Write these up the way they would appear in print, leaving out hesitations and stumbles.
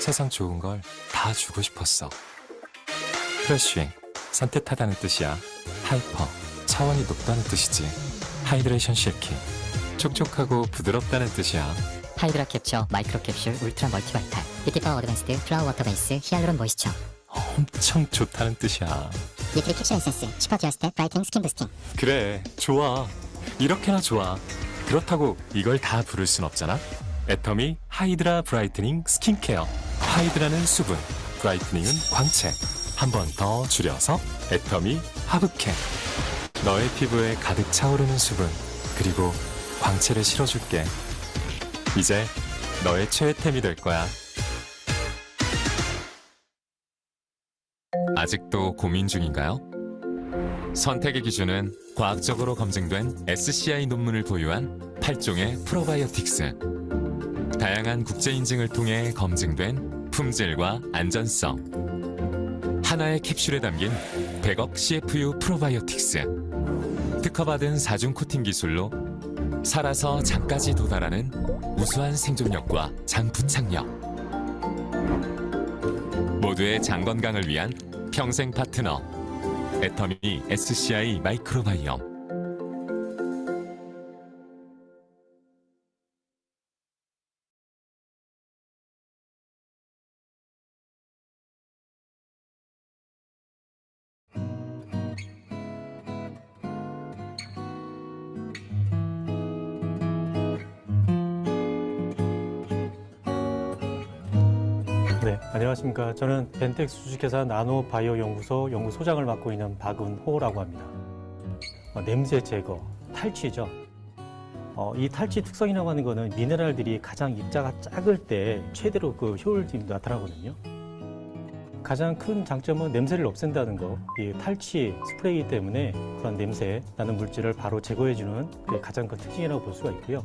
세상 좋은 걸 다 주고 싶었어. 프레쉬, 산뜻하다는 뜻이야. 하이퍼, 차원이 높다는 뜻이지. 하이드레이션 실키, 촉촉하고 부드럽다는 뜻이야. 하이드라 캡처, 마이크로 캡슐, 울트라 멀티바이탈, 뷰티파워 어드밴스드, 플라워 워터 베이스, 히알루론 모이스처. 엄청 좋다는 뜻이야. 유트리 캡슐 에센스, 슈퍼 듀얼 스텝 브라이트닝 스킨 부스팅. 그래, 좋아. 이렇게나 좋아. 그렇다고 이걸 다 부를 순 없잖아. 애터미 하이드라 브라이트닝 스킨케어. 하이드라는 수분, 브라이트닝은 광채. 한 번 더 줄여서 애터미 하브케. 너의 피부에 가득 차오르는 수분, 그리고 광채를 실어줄게. 이제 너의 최애템이 될 거야. 아직도 고민 중인가요? 선택의 기준은 과학적으로 검증된 SCI 논문을 보유한 8종의 프로바이오틱스. 다양한 국제 인증을 통해 검증된 품질과 안전성. 하나의 캡슐에 담긴 100억 CFU 프로바이오틱스. 특허받은 4중 코팅 기술로 살아서 장까지 도달하는 우수한 생존력과 장 부착력. 모두의 장 건강을 위한 평생 파트너. 애터미 SCI 마이크로바이옴. 네, 안녕하십니까. 저는 벤텍스 주식회사 나노바이오 연구소 연구소장을 맡고 있는 박은호라고 합니다. 냄새 제거, 탈취죠. 이 탈취 특성이라고 하는 거는 미네랄들이 가장 입자가 작을 때 최대로 그 효율이 나타나거든요. 가장 큰 장점은 냄새를 없앤다는 거. 이 탈취 스프레이 때문에 그런 냄새 나는 물질을 바로 제거해주는 게 가장 큰 특징이라고 볼 수가 있고요.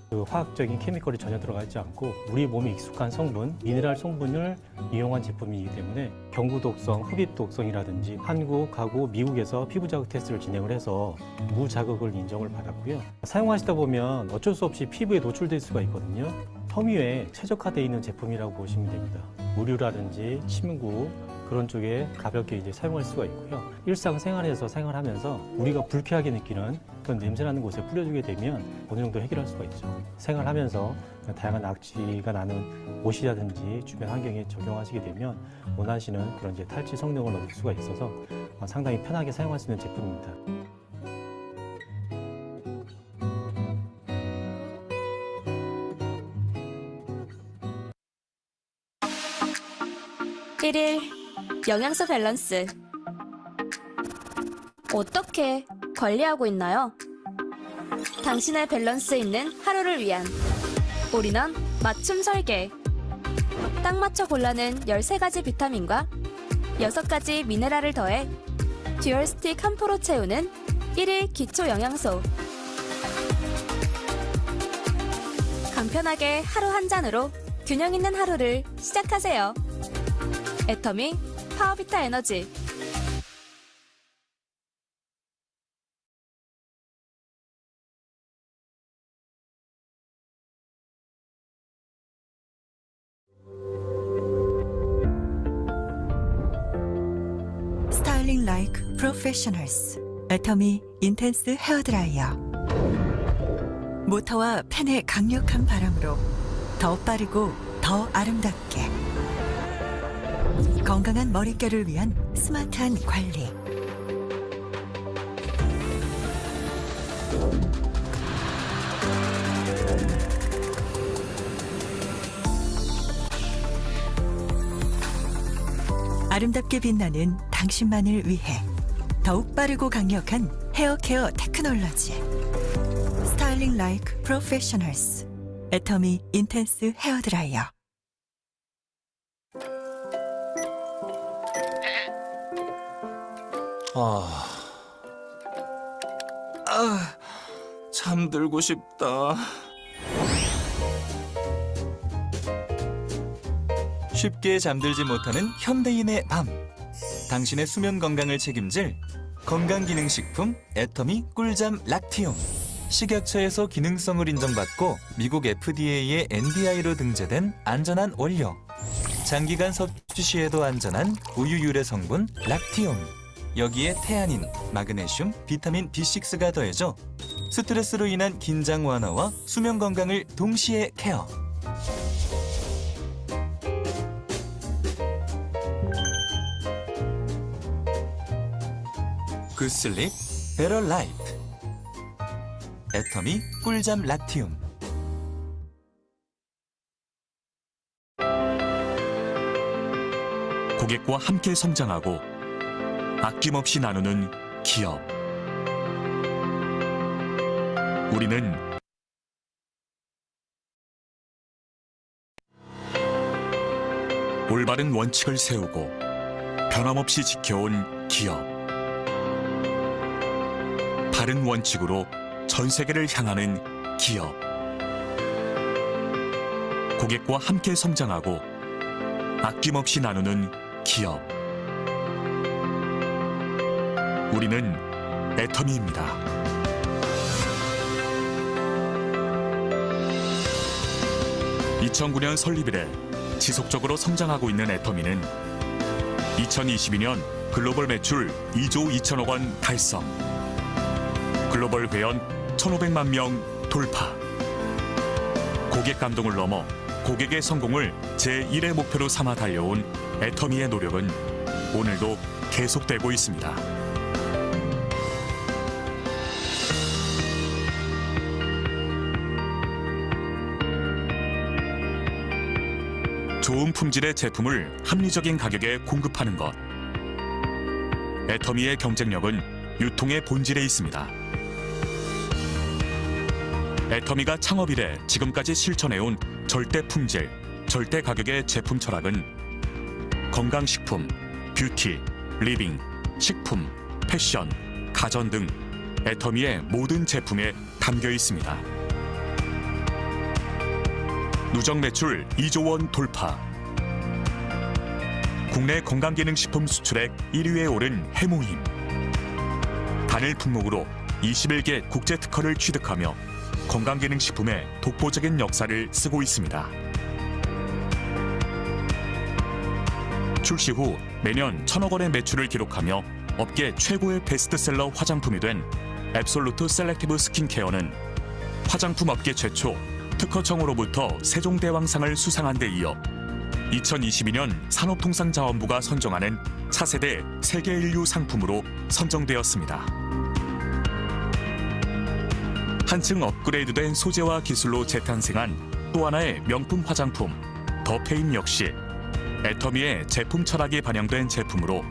그 화학적인 케미컬이 전혀 들어가지 않고 우리 몸에 익숙한 성분, 미네랄 성분을 이용한 제품이기 때문에 경구독성, 흡입독성이라든지 한국, 하고 미국에서 피부 자극 테스트를 진행을 해서 무자극을 인정을 받았고요. 사용하시다 보면 어쩔 수 없이 피부에 노출될 수가 있거든요. 섬유에 최적화되어 있는 제품이라고 보시면 됩니다. 의류라든지 침구 그런 쪽에 가볍게 이제 사용할 수가 있고요. 일상생활에서 생활하면서 우리가 불쾌하게 느끼는 그런 냄새나는 곳에 뿌려주게 되면 어느 정도 해결할 수가 있죠. 생활하면서 다양한 악취가 나는 옷이라든지 주변 환경에 적용하시게 되면 원하시는 그런 이제 탈취 성능을 얻을 수가 있어서 상당히 편하게 사용할 수 있는 제품입니다. 일일 영양소 밸런스 어떻게 관리하고 있나요? 당신의 밸런스 있는 하루를 위한 올인원 맞춤 설계. 딱 맞춰 골라낸 13가지 비타민과 6가지 미네랄을 더해 듀얼 스틱 한 포로 채우는 1일 기초 영양소. 간편하게 하루 한 잔으로 균형 있는 하루를 시작하세요. 애터미 파워비타 에너지. 스타일링 라이크 프로페셔널스 애터미 인텐스 헤어드라이어. 모터와 팬의 강력한 바람으로 더 빠르고 더 아름답게 건강한 머릿결을 위한 스마트한 관리. 아름답게 빛나는 당신만을 위해 더욱 빠르고 강력한 헤어케어 테크놀로지. 스타일링 라이크 프로페셔널스 애터미 인텐스 헤어드라이어. 잠들고 싶다. 쉽게 잠들지 못하는 현대인의 밤. 당신의 수면 건강을 책임질 건강기능식품 애터미 꿀잠 락티움. 식약처에서 기능성을 인정받고 미국 FDA의 NDI로 등재된 안전한 원료. 장기간 섭취 시에도 안전한 우유 유래 성분 락티움. 여기에 태아닌, 마그네슘, 비타민 B6가 더해져 스트레스로 인한 긴장 완화와 수면 건강을 동시에 케어. 굿슬립, 베러 라이프. 애터미 꿀잠 락티움. 고객과 함께 성장하고 아낌없이 나누는 기업. 우리는 올바른 원칙을 세우고 변함없이 지켜온 기업. 바른 원칙으로 전 세계를 향하는 기업. 고객과 함께 성장하고 아낌없이 나누는 기업. 우리는 애터미입니다. (2009년) 설립 이래 지속적으로 성장하고 있는 애터미는 2022년 글로벌 매출 2조 2천억 원 달성, 글로벌 회원 1,500만 명 돌파. 고객 감동을 넘어 고객의 성공을 제1의 목표로 삼아 달려온 애터미의 노력은 오늘도 계속되고 있습니다. 좋은 품질의 제품을 합리적인 가격에 공급하는 것. 애터미의 경쟁력은 유통의 본질에 있습니다. 애터미가 창업 이래 지금까지 실천해온 절대 품질, 절대 가격의 제품 철학은 건강식품, 뷰티, 리빙, 식품, 패션, 가전 등 애터미의 모든 제품에 담겨 있습니다. 누적 매출 2조 원 돌파. 국내 건강기능식품 수출액 1위에 오른 해모힘. 단일 품목으로 21개 국제특허를 취득하며 건강기능식품의 독보적인 역사를 쓰고 있습니다. 출시 후 매년 1,000억 원의 매출을 기록하며 업계 최고의 베스트셀러 화장품이 된 앱솔루트 셀렉티브 스킨케어는 화장품 업계 최초 특허청으로부터 세종대왕상을 수상한 데 이어 2022년 산업통상자원부가 선정하는 차세대 세계 인류 상품으로 선정되었습니다. 한층 업그레이드된 소재와 기술로 재탄생한 또 하나의 명품 화장품 더페인 역시 애터미의 제품 철학이 반영된 제품으로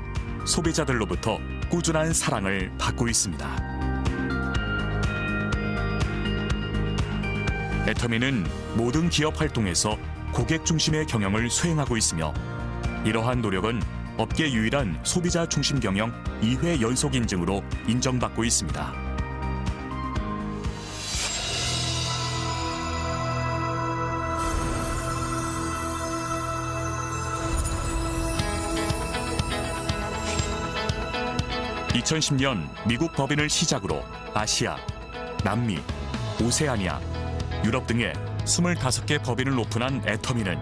소비자들로부터 꾸준한 사랑을 받고 있습니다. 애터미는 모든 기업 활동에서 고객 중심의 경영을 수행하고 있으며 이러한 노력은 업계 유일한 소비자 중심 경영 2회 연속 인증으로 인정받고 있습니다. (2010년) 미국 법인을 시작으로 아시아, 남미, 오세아니아, 유럽 등의 25개 법인을 오픈한 애터미는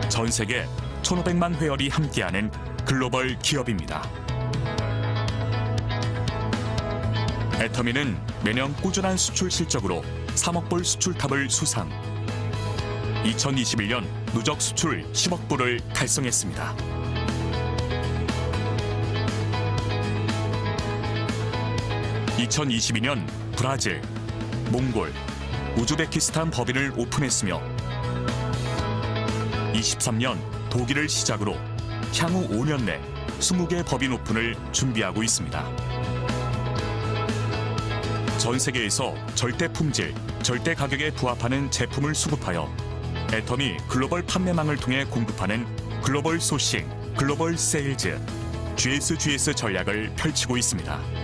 전 세계 1,500만 회원이 함께하는 글로벌 기업입니다. 애터미는 매년 꾸준한 수출 실적으로 3억 불 수출탑을 수상, 2021년 누적 수출 10억 불을 달성했습니다. (2022년) 브라질, 몽골, 우즈베키스탄 법인을 오픈했으며 23년 독일을 시작으로 향후 5년 내 20개 법인 오픈을 준비하고 있습니다. 전 세계에서 절대 품질, 절대 가격에 부합하는 제품을 수급하여 애터미 글로벌 판매망을 통해 공급하는 글로벌 소싱, 글로벌 세일즈, GSGS 전략을 펼치고 있습니다.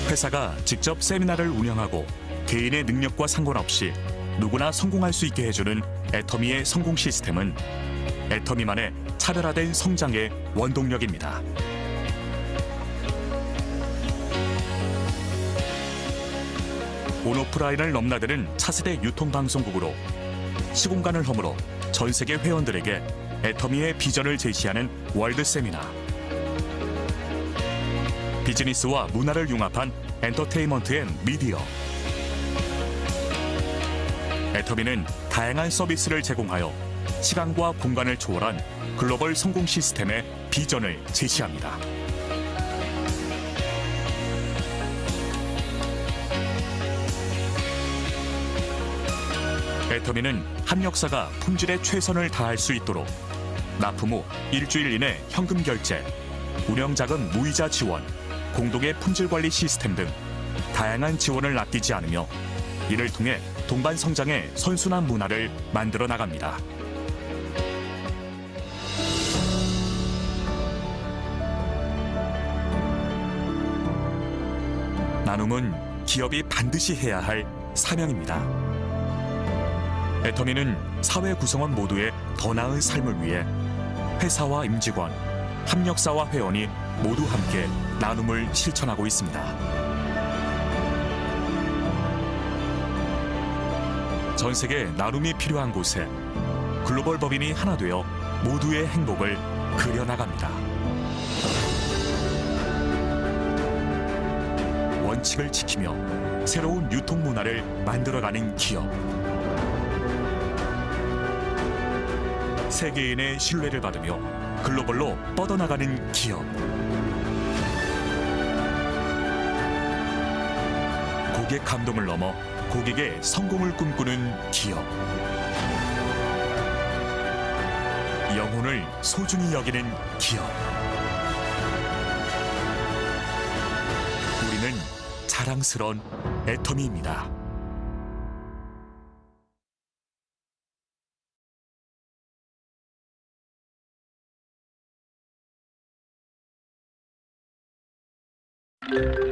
회사가 직접 세미나를 운영하고 개인의 능력과 상관없이 누구나 성공할 수 있게 해주는 애터미의 성공 시스템은 애터미만의 차별화된 성장의 원동력입니다. 온오프라인을 넘나드는 차세대 유통방송국으로 시공간을 허물어 전 세계 회원들에게 애터미의 비전을 제시하는 월드 세미나. 비즈니스와 문화를 융합한 엔터테인먼트 앤 미디어. 애터미는 다양한 서비스를 제공하여 시간과 공간을 초월한 글로벌 성공 시스템의 비전을 제시합니다. 애터미는 합력사가 품질에 최선을 다할 수 있도록 납품 후 일주일 이내 현금 결제, 운영자금 무이자 지원, 공동의 품질 관리 시스템 등 다양한 지원을 아끼지 않으며 이를 통해 동반 성장의 선순환 문화를 만들어 나갑니다. 나눔은 기업이 반드시 해야 할 사명입니다. 애터미는 사회 구성원 모두의 더 나은 삶을 위해 회사와 임직원, 합력사와 회원이 모두 함께 나눔을 실천하고 있습니다. 전 세계 나눔이 필요한 곳에 글로벌 법인이 하나 되어 모두의 행복을 그려나갑니다. 원칙을 지키며 새로운 유통 문화를 만들어가는 기업. 세계인의 신뢰를 받으며 글로벌로 뻗어나가는 기업. 고객 감동을 넘어 고객의 성공을 꿈꾸는 기업. 영혼을 소중히 여기는 기업. 우리는 자랑스러운 애터미입니다.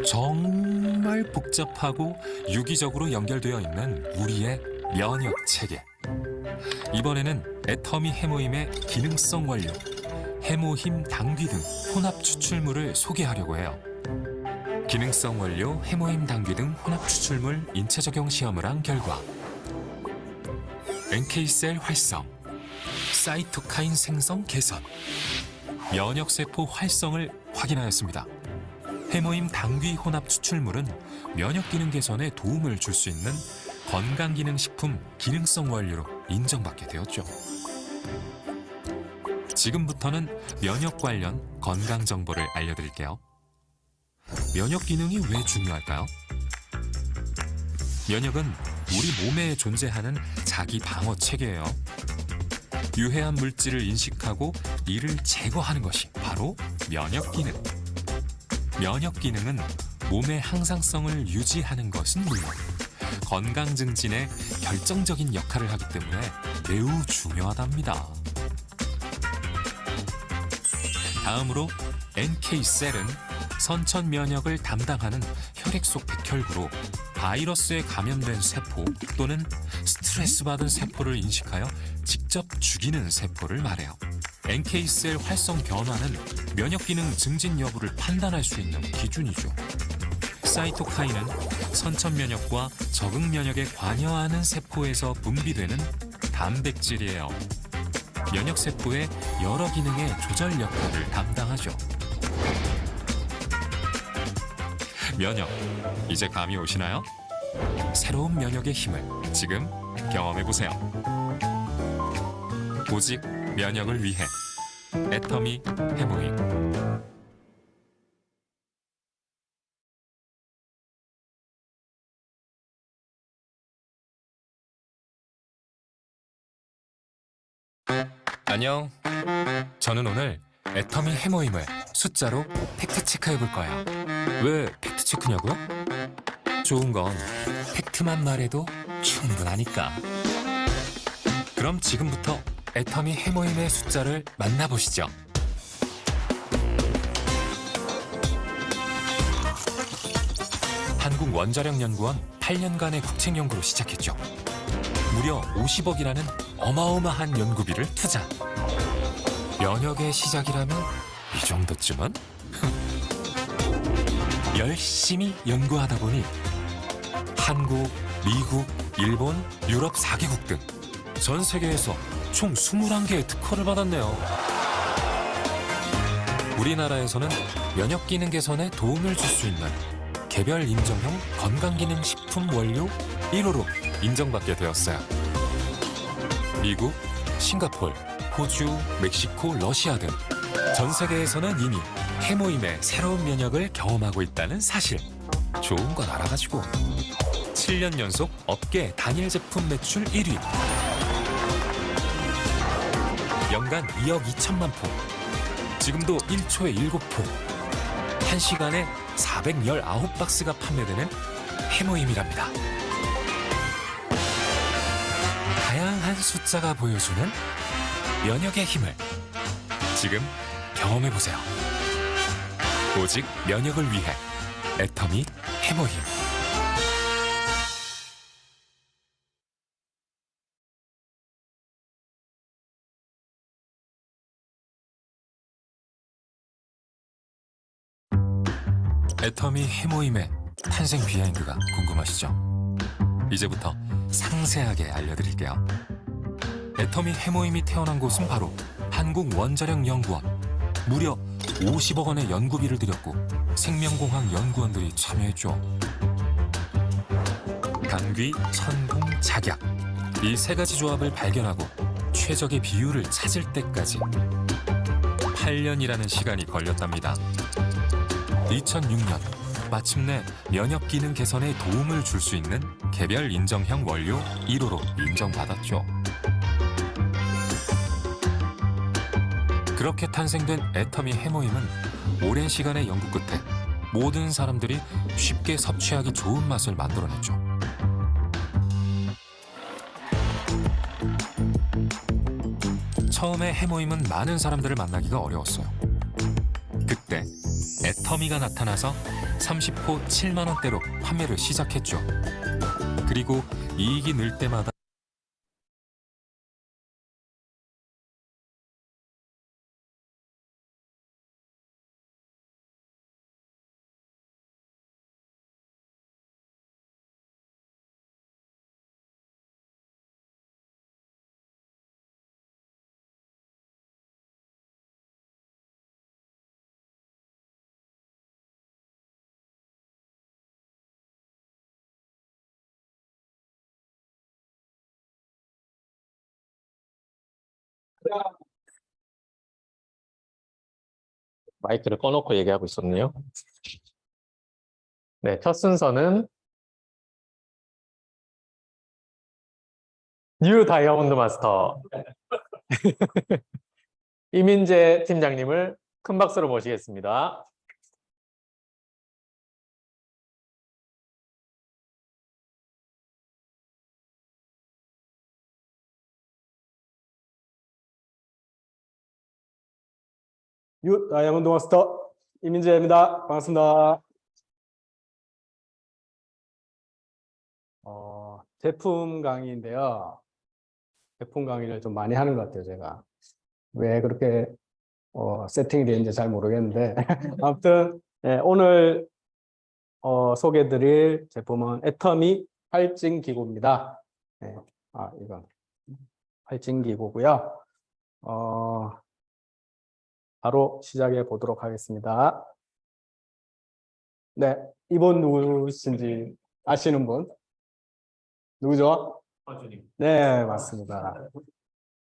정말 복잡하고 유기적으로 연결되어 있는 우리의 면역 체계. 이번에는 애터미 해모임의 기능성 원료, 해모힘 당귀 등 혼합 추출물을 소개하려고 해요. 기능성 원료, 해모힘 당귀 등 혼합 추출물 인체 적용 시험을 한 결과 NK셀 활성, 사이토카인 생성 개선, 면역세포 활성을 확인하였습니다. 해모임 당귀 혼합 추출물은 면역 기능 개선에 도움을 줄 수 있는 건강기능식품 기능성 원료로 인정받게 되었죠. 지금부터는 면역 관련 건강 정보를 알려드릴게요. 면역 기능이 왜 중요할까요? 면역은 우리 몸에 존재하는 자기 방어 체계예요. 유해한 물질을 인식하고 이를 제거하는 것이 바로 면역 기능. 면역 기능은 몸의 항상성을 유지하는 것은 물론 건강 증진에 결정적인 역할을 하기 때문에 매우 중요하답니다. 다음으로 NK셀은 선천 면역을 담당하는 혈액 속 백혈구로 바이러스에 감염된 세포 또는 스트레스 받은 세포를 인식하여 직접 죽이는 세포를 말해요. NK셀 활성 변화는 면역 기능 증진 여부를 판단할 수 있는 기준이죠. 사이토카인은 선천 면역과 적응 면역에 관여하는 세포에서 분비되는 단백질이에요. 면역 세포의 여러 기능의 조절 역할을 담당하죠. 면역, 이제 감이 오시나요? 새로운 면역의 힘을 지금 경험해보세요. 오직 면역을 위해 애터미 해모임. 안녕. 저는 오늘 애터미 해모임을 숫자로 팩트 체크해 볼 거예요. 왜 팩트 체크냐고요? 좋은 건 팩트만 말해도 충분하니까. 그럼 지금부터 애터미 해모임의 숫자를 만나보시죠. 한국원자력연구원 8년간의 국책 연구로 시작했죠. 무려 50억이라는 어마어마한 연구비를 투자. 면역의 시작이라면 이 정도쯤은? 열심히 연구하다 보니 한국, 미국, 일본, 유럽 4개국 등 전 세계에서 총 21개의 특허를 받았네요. 우리나라에서는 면역 기능 개선에 도움을 줄 수 있는 개별 인정형 건강기능식품 원료 1호로 인정받게 되었어요. 미국, 싱가포르, 호주, 멕시코, 러시아 등 전 세계에서는 이미 해모임의 새로운 면역을 경험하고 있다는 사실. 좋은 건 알아가지고 7년 연속 업계 단일 제품 매출 1위. 연간 2억 2천만 포. 지금도 1초에 7포. 1시간에 419박스가 판매되는 해모임이랍니다. 다양한 숫자가 보여주는 면역의 힘을 지금 경험해보세요. 오직 면역을 위해 애터미 해모힘. 애터미 해모힘의 탄생 비하인드가 궁금하시죠? 이제부터 상세하게 알려드릴게요. 애터미 해모힘이 태어난 곳은 바로 한국원자력연구원. 무려 50억 원의 연구비를 들였고 생명공학 연구원들이 참여했죠. 당귀, 천궁, 작약. 이 세 가지 조합을 발견하고 최적의 비율을 찾을 때까지 8년이라는 시간이 걸렸답니다. 2006년 마침내 면역 기능 개선에 도움을 줄 수 있는 개별 인정형 원료 1호로 인정받았죠. 그렇게 탄생된 애터미 해모임은 오랜 시간의 연구 끝에 모든 사람들이 쉽게 섭취하기 좋은 맛을 만들어냈죠. 처음에 해모임은 많은 사람들을 만나기가 어려웠어요. 그때 애터미가 나타나서 30포 7만 원대로 판매를 시작했죠. 그리고 이익이 늘 때마다 마이크를 꺼놓고 얘기하고 있었네요. 네, 첫 순서는 뉴 다이아몬드 마스터 이민재 팀장님을 큰 박수로 모시겠습니다. 뉴 다이아몬드 마스터 이민재입니다. 반갑습니다. 제품 강의인데요. 제품 강의를 좀 많이 하는 것 같아요, 제가. 왜 그렇게 세팅이 되는지 잘 모르겠는데 아무튼 오늘 소개해드릴 제품은 애터미 활진 기구입니다. 네, 이건 활진 기구고요. 바로 시작해 보도록 하겠습니다. 네, 이분 누구신지 아시는 분? 누구죠? 네, 맞습니다.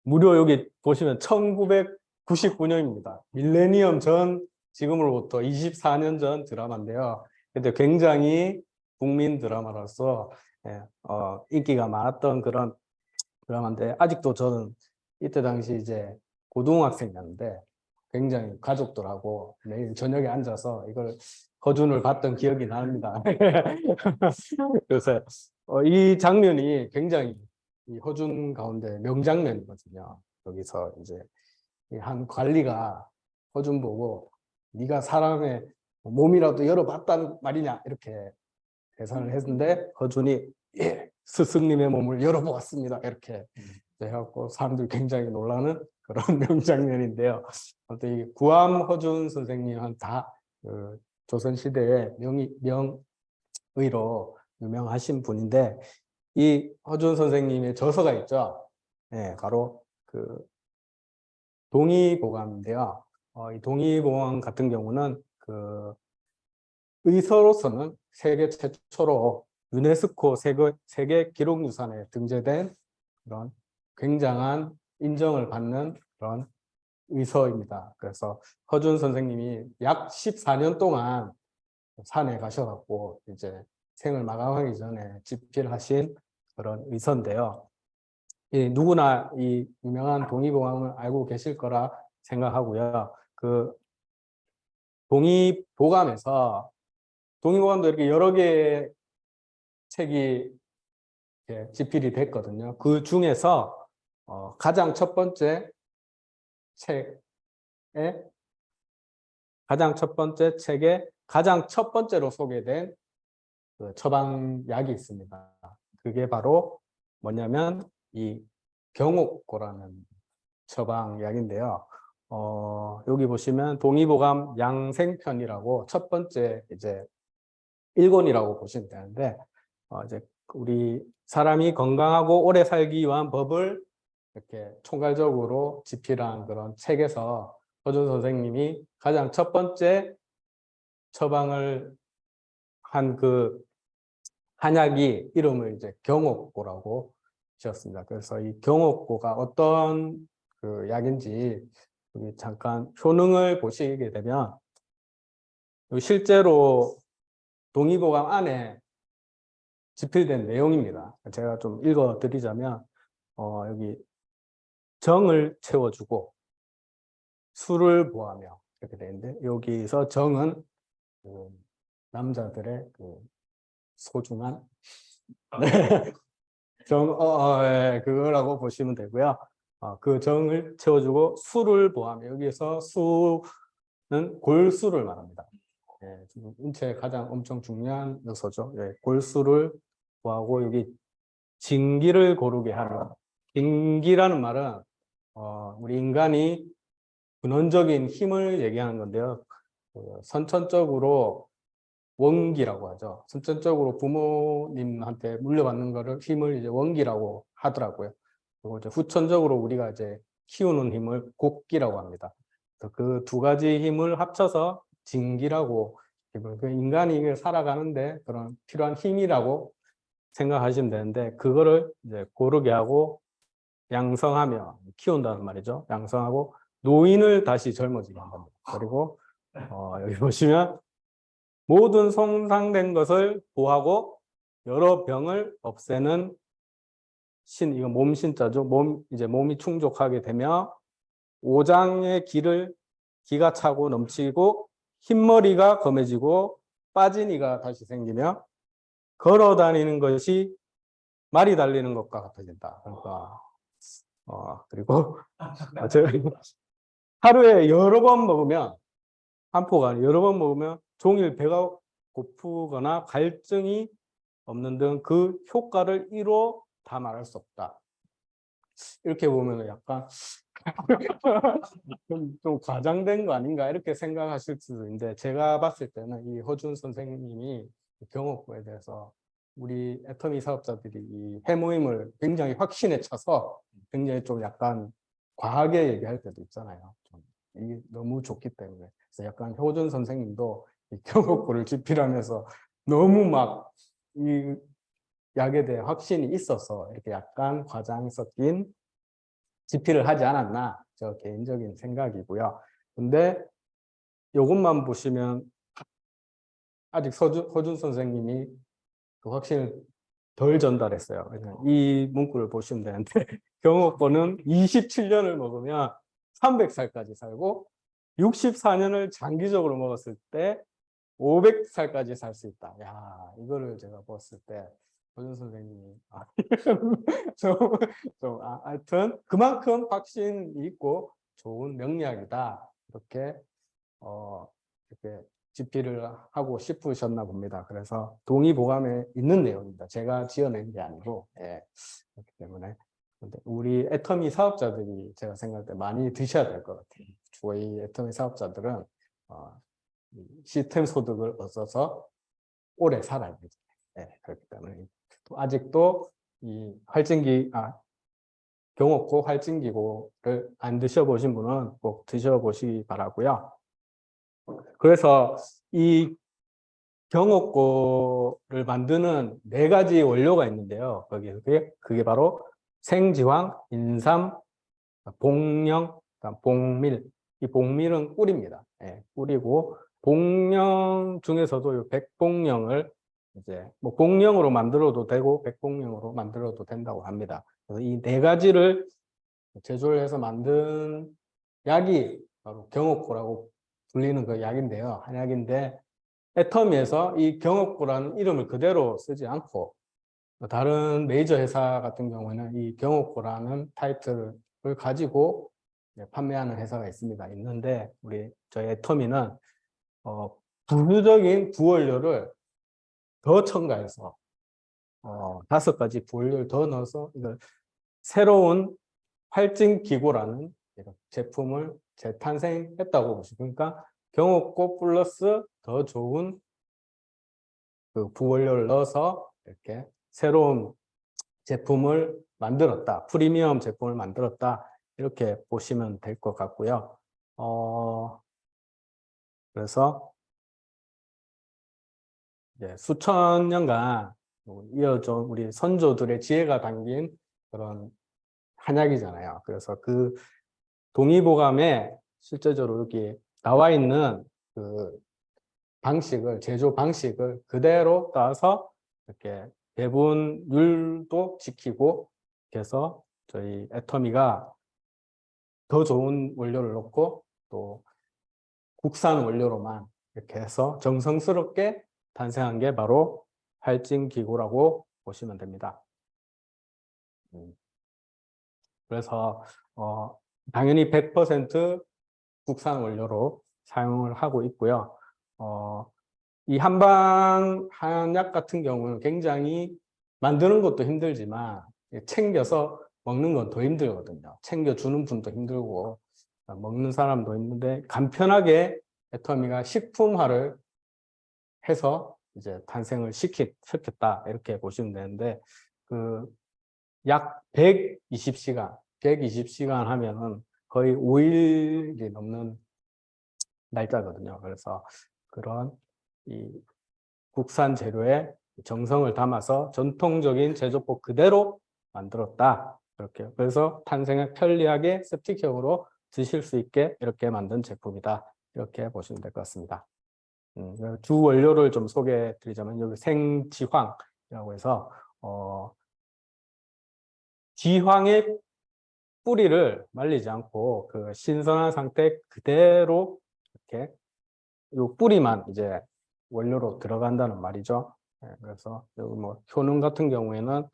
무려 여기 보시면 1999년입니다. 밀레니엄 전, 지금으로부터 24년 전 드라마인데요. 근데 굉장히 국민 드라마로서 인기가 많았던 그런 드라마인데, 아직도 저는 이때 당시 이제 고등학생이었는데 굉장히 가족들하고 매일 저녁에 앉아서 이걸 허준을 봤던 기억이 납니다. 그래서 이 장면이 굉장히 이 허준 가운데 명장면이거든요. 여기서 이제 한 관리가 허준 보고 네가 사람의 몸이라도 열어봤단 말이냐 이렇게 계산을 했는데 허준이 예, 스승님의 몸을 열어보았습니다. 이렇게 해갖고 사람들이 굉장히 놀라는 그런 명장면인데요. 아무튼 이 구암 허준 선생님은 다 조선시대의 명의로 유명하신 분인데 이 허준 선생님의 저서가 있죠. 네, 바로 그 동의보감인데요. 이 동의보감 같은 경우는 그 의서로서는 세계 최초로 유네스코 세계 기록유산에 등재된 그런 굉장한 인정을 받는 그런 의서입니다. 그래서 허준 선생님이 약 14년 동안 산에 가셔갖고 이제 생을 마감하기 전에 집필하신 그런 의서인데요. 누구나 이 유명한 동의보감을 알고 계실 거라 생각하고요. 그 동의보감에서 동의보감도 이렇게 여러 개의 책이 이렇게 집필이 됐거든요. 그 중에서 가장 첫 번째 책에 가장 첫 번째로 소개된 그 처방약이 있습니다. 그게 바로 뭐냐면 이 경옥고라는 처방약인데요. 여기 보시면 동의보감 양생편이라고 첫 번째 이제 1권이라고 보시면 되는데 이제 우리 사람이 건강하고 오래 살기 위한 법을 이렇게 총괄적으로 집필한 그런 책에서 허준 선생님이 가장 첫 번째 처방을 한 그 한약이 이름을 이제 경옥고라고 지었습니다. 그래서 이 경옥고가 어떤 그 약인지 여기 잠깐 효능을 보시게 되면 실제로 동의보감 안에 집필된 내용입니다. 제가 좀 읽어 드리자면 여기 정을 채워주고 술을 보하며 이렇게 되는데 여기서 정은 그 남자들의 그 소중한 그거라고 보시면 되고요. 그 정을 채워주고 술을 보하며 여기서 수는 골수를 말합니다. 지금 인체에 가장 엄청 중요한 요소죠. 골수를 보하고 여기 진기를 고르게 하는 진기라는 말은 우리 인간이 근원적인 힘을 얘기하는 건데요. 선천적으로 원기라고 하죠. 선천적으로 부모님한테 물려받는 거를 힘을 이제 원기라고 하더라고요. 그리고 이제 후천적으로 우리가 이제 키우는 힘을 곡기라고 합니다. 그 두 가지 힘을 합쳐서 진기라고 그 인간이 살아가는데 그런 필요한 힘이라고 생각하시면 되는데 그거를 이제 고르게 하고 양성하며 키운다는 말이죠. 양성하고 노인을 다시 젊어지게 한다. 그리고 여기 보시면 모든 손상된 것을 보하고 여러 병을 없애는 신, 이거 몸 신자죠. 이제 몸이 충족하게 되며 오장의 기가 차고 넘치고 흰머리가 검해지고 빠진 이가 다시 생기며 걸어 다니는 것이 말이 달리는 것과 같아진다. 그러니까 그리고 하루에 여러 번 먹으면 한 포가 여러 번 먹으면 종일 배가 고프거나 갈증이 없는 등 그 효과를 이로 다 말할 수 없다. 이렇게 보면 약간 좀 과장된 거 아닌가 이렇게 생각하실 수도 있는데 제가 봤을 때는 이 허준 선생님이 경옥고에 대해서 우리 애터미 사업자들이 이 해모임을 굉장히 확신에 차서 굉장히 좀 약간 과하게 얘기할 때도 있잖아요. 좀 이게 너무 좋기 때문에. 그래서 약간 허준 선생님도 이 경옥고를 집필하면서 너무 막 이 약에 대해 확신이 있어서 이렇게 약간 과장 섞인 집필을 하지 않았나 저 개인적인 생각이고요. 근데 이것만 보시면 아직 허준 선생님이 그 확신을 덜 전달했어요. 이 문구를 보시면 되는데 경옥고는 27년을 먹으면 300살까지 살고 64년을 장기적으로 먹었을 때 500살까지 살 수 있다. 야, 이거를 제가 봤을 때 허준 선생님이 하여튼 그만큼 확신이 있고 좋은 명리학이다. 이렇게 이렇게 집필을 하고 싶으셨나 봅니다. 그래서 동의보감에 있는 내용입니다. 제가 지어낸 게 아니고 그렇기 때문에 근데 우리 애터미 사업자들이 제가 생각할 때 많이 드셔야 될 것 같아요. 저희 애터미 사업자들은 시스템 소득을 얻어서 오래 살아야 돼요. 그렇기 때문에 또 아직도 이 경옥고 활진기고를 안 드셔보신 분은 꼭 드셔보시기 바라고요. 그래서 이 경옥고를 만드는 4가지 원료가 있는데요. 그게 바로 생지황, 인삼, 복령, 그다음 복밀. 이 복밀은 꿀입니다. 꿀이고 복령 중에서도 이 백복령을 이제 뭐 복령으로 만들어도 되고 백복령으로 만들어도 된다고 합니다. 그래서 이 4가지를 제조를 해서 만든 약이 바로 경옥고라고 불리는 그 약인데요. 한약인데 애터미에서 이 경옥고라는 이름을 그대로 쓰지 않고 다른 메이저 회사 같은 경우에는 이 경옥고라는 타이틀을 가지고 판매하는 회사가 있는데 저희 애터미는 부수적인 부원료를 더 첨가해서 5가지 부원료를 더 넣어서 이걸 새로운 활진기고라는 제품을 재탄생했다고 보시면, 그러니까 경옥고 플러스 더 좋은 그 부원료를 넣어서 이렇게 새로운 제품을 만들었다, 프리미엄 제품을 만들었다, 이렇게 보시면 될 것 같고요. 그래서 수천 년간 이어져 우리 선조들의 지혜가 담긴 그런 한약이잖아요. 그래서 그 동의보감에 실제적으로 여기 나와 있는 그 제조 방식을 그대로 따서 이렇게 배분율도 지키고, 그래서 저희 애터미가 더 좋은 원료를 넣고 또 국산 원료로만 이렇게 해서 정성스럽게 탄생한 게 바로 활진기고라고 보시면 됩니다. 그래서 당연히 100% 국산 원료로 사용을 하고 있고요. 이 한방 한약 같은 경우는 굉장히 만드는 것도 힘들지만 챙겨서 먹는 건 더 힘들거든요. 챙겨주는 분도 힘들고 먹는 사람도 힘든데, 간편하게 애터미가 식품화를 해서 이제 탄생을 시켰다, 이렇게 보시면 되는데, 그 약 120시간 하면은 거의 5일이 넘는 날짜거든요. 그래서 그런 이 국산 재료에 정성을 담아서 전통적인 제조법 그대로 만들었다, 이렇게. 그래서 탄생을 편리하게 세틱형으로 드실 수 있게 이렇게 만든 제품이다, 이렇게 보시면 될 것 같습니다. 주 원료를 좀 소개해 드리자면, 여기 생지황이라고 해서 지황의 뿌리를 말리지 않고 그 신선한 상태 그대로 이렇게 요 뿌리만 이제 원료로 들어간다는 말이죠. 그래서 여기 뭐 효능 같은 경우에는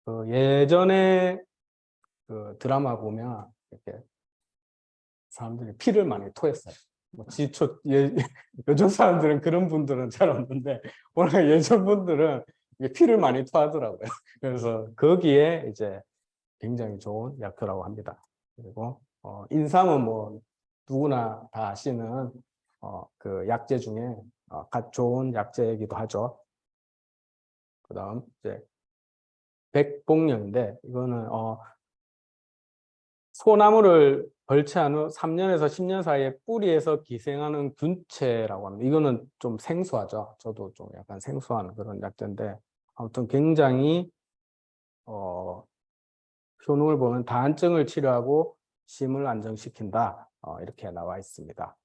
그 예전에 그 드라마 보면 이렇게 사람들이 피를 많이 토했어요. 뭐 요즘 사람들은 그런 분들은 잘 없는데, 워낙 예전 분들은 피를 많이 토하더라고요. 그래서 거기에 이제 굉장히 좋은 약효라고 합니다. 그리고 인삼은 뭐 누구나 다 아시는 그 약재 중에 좋은 약재이기도 하죠. 그다음 이제 백복령인데, 이거는 소나무를 벌채한 후 3년에서 10년 사이에 뿌리에서 기생하는 균체라고 합니다. 이거는 좀 생소하죠. 저도 좀 약간 생소한 그런 약재인데, 아무튼 굉장히 효능을 보면 다한증을 치료하고 심을 안정시킨다, 이렇게 나와 있습니다.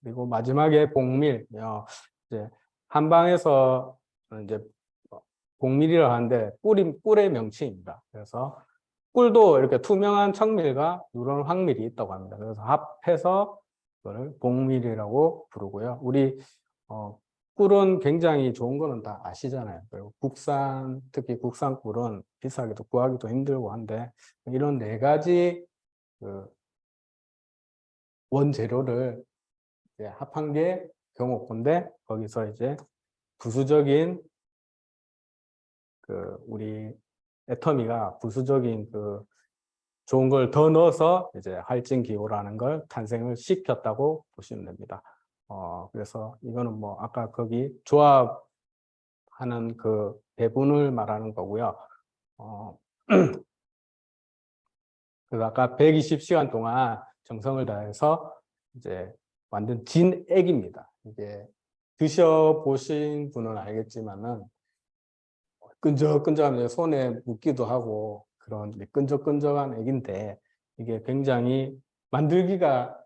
그리고 마지막에 복밀, 이제 한방에서 이제 복밀이라고 하는데 꿀의 명칭입니다. 그래서 꿀도 이렇게 투명한 청밀과 누런 황밀이 있다고 합니다. 그래서 합해서 그걸 복밀이라고 부르고요. 우리 꿀은 굉장히 좋은 거는 다 아시잖아요. 그리고 특히 국산 꿀은 비싸기도 구하기도 힘들고 한데, 이런 4가지 그 원재료를 이제 합한 게 경옥고인데, 거기서 이제 부수적인 우리 애터미가 부수적인 좋은 걸 더 넣어서 이제 활진기호라는 걸 탄생을 시켰다고 보시면 됩니다. 그래서 이거는 뭐 아까 거기 조합 하는 그 배분을 말하는 거고요. 그래서 아까 120시간 동안 정성을 다해서 이제 만든 진액입니다. 이게 드셔보신 분은 알겠지만은 끈적끈적하면 손에 묻기도 하고 그런 끈적끈적한 액인데 이게 굉장히 만들기가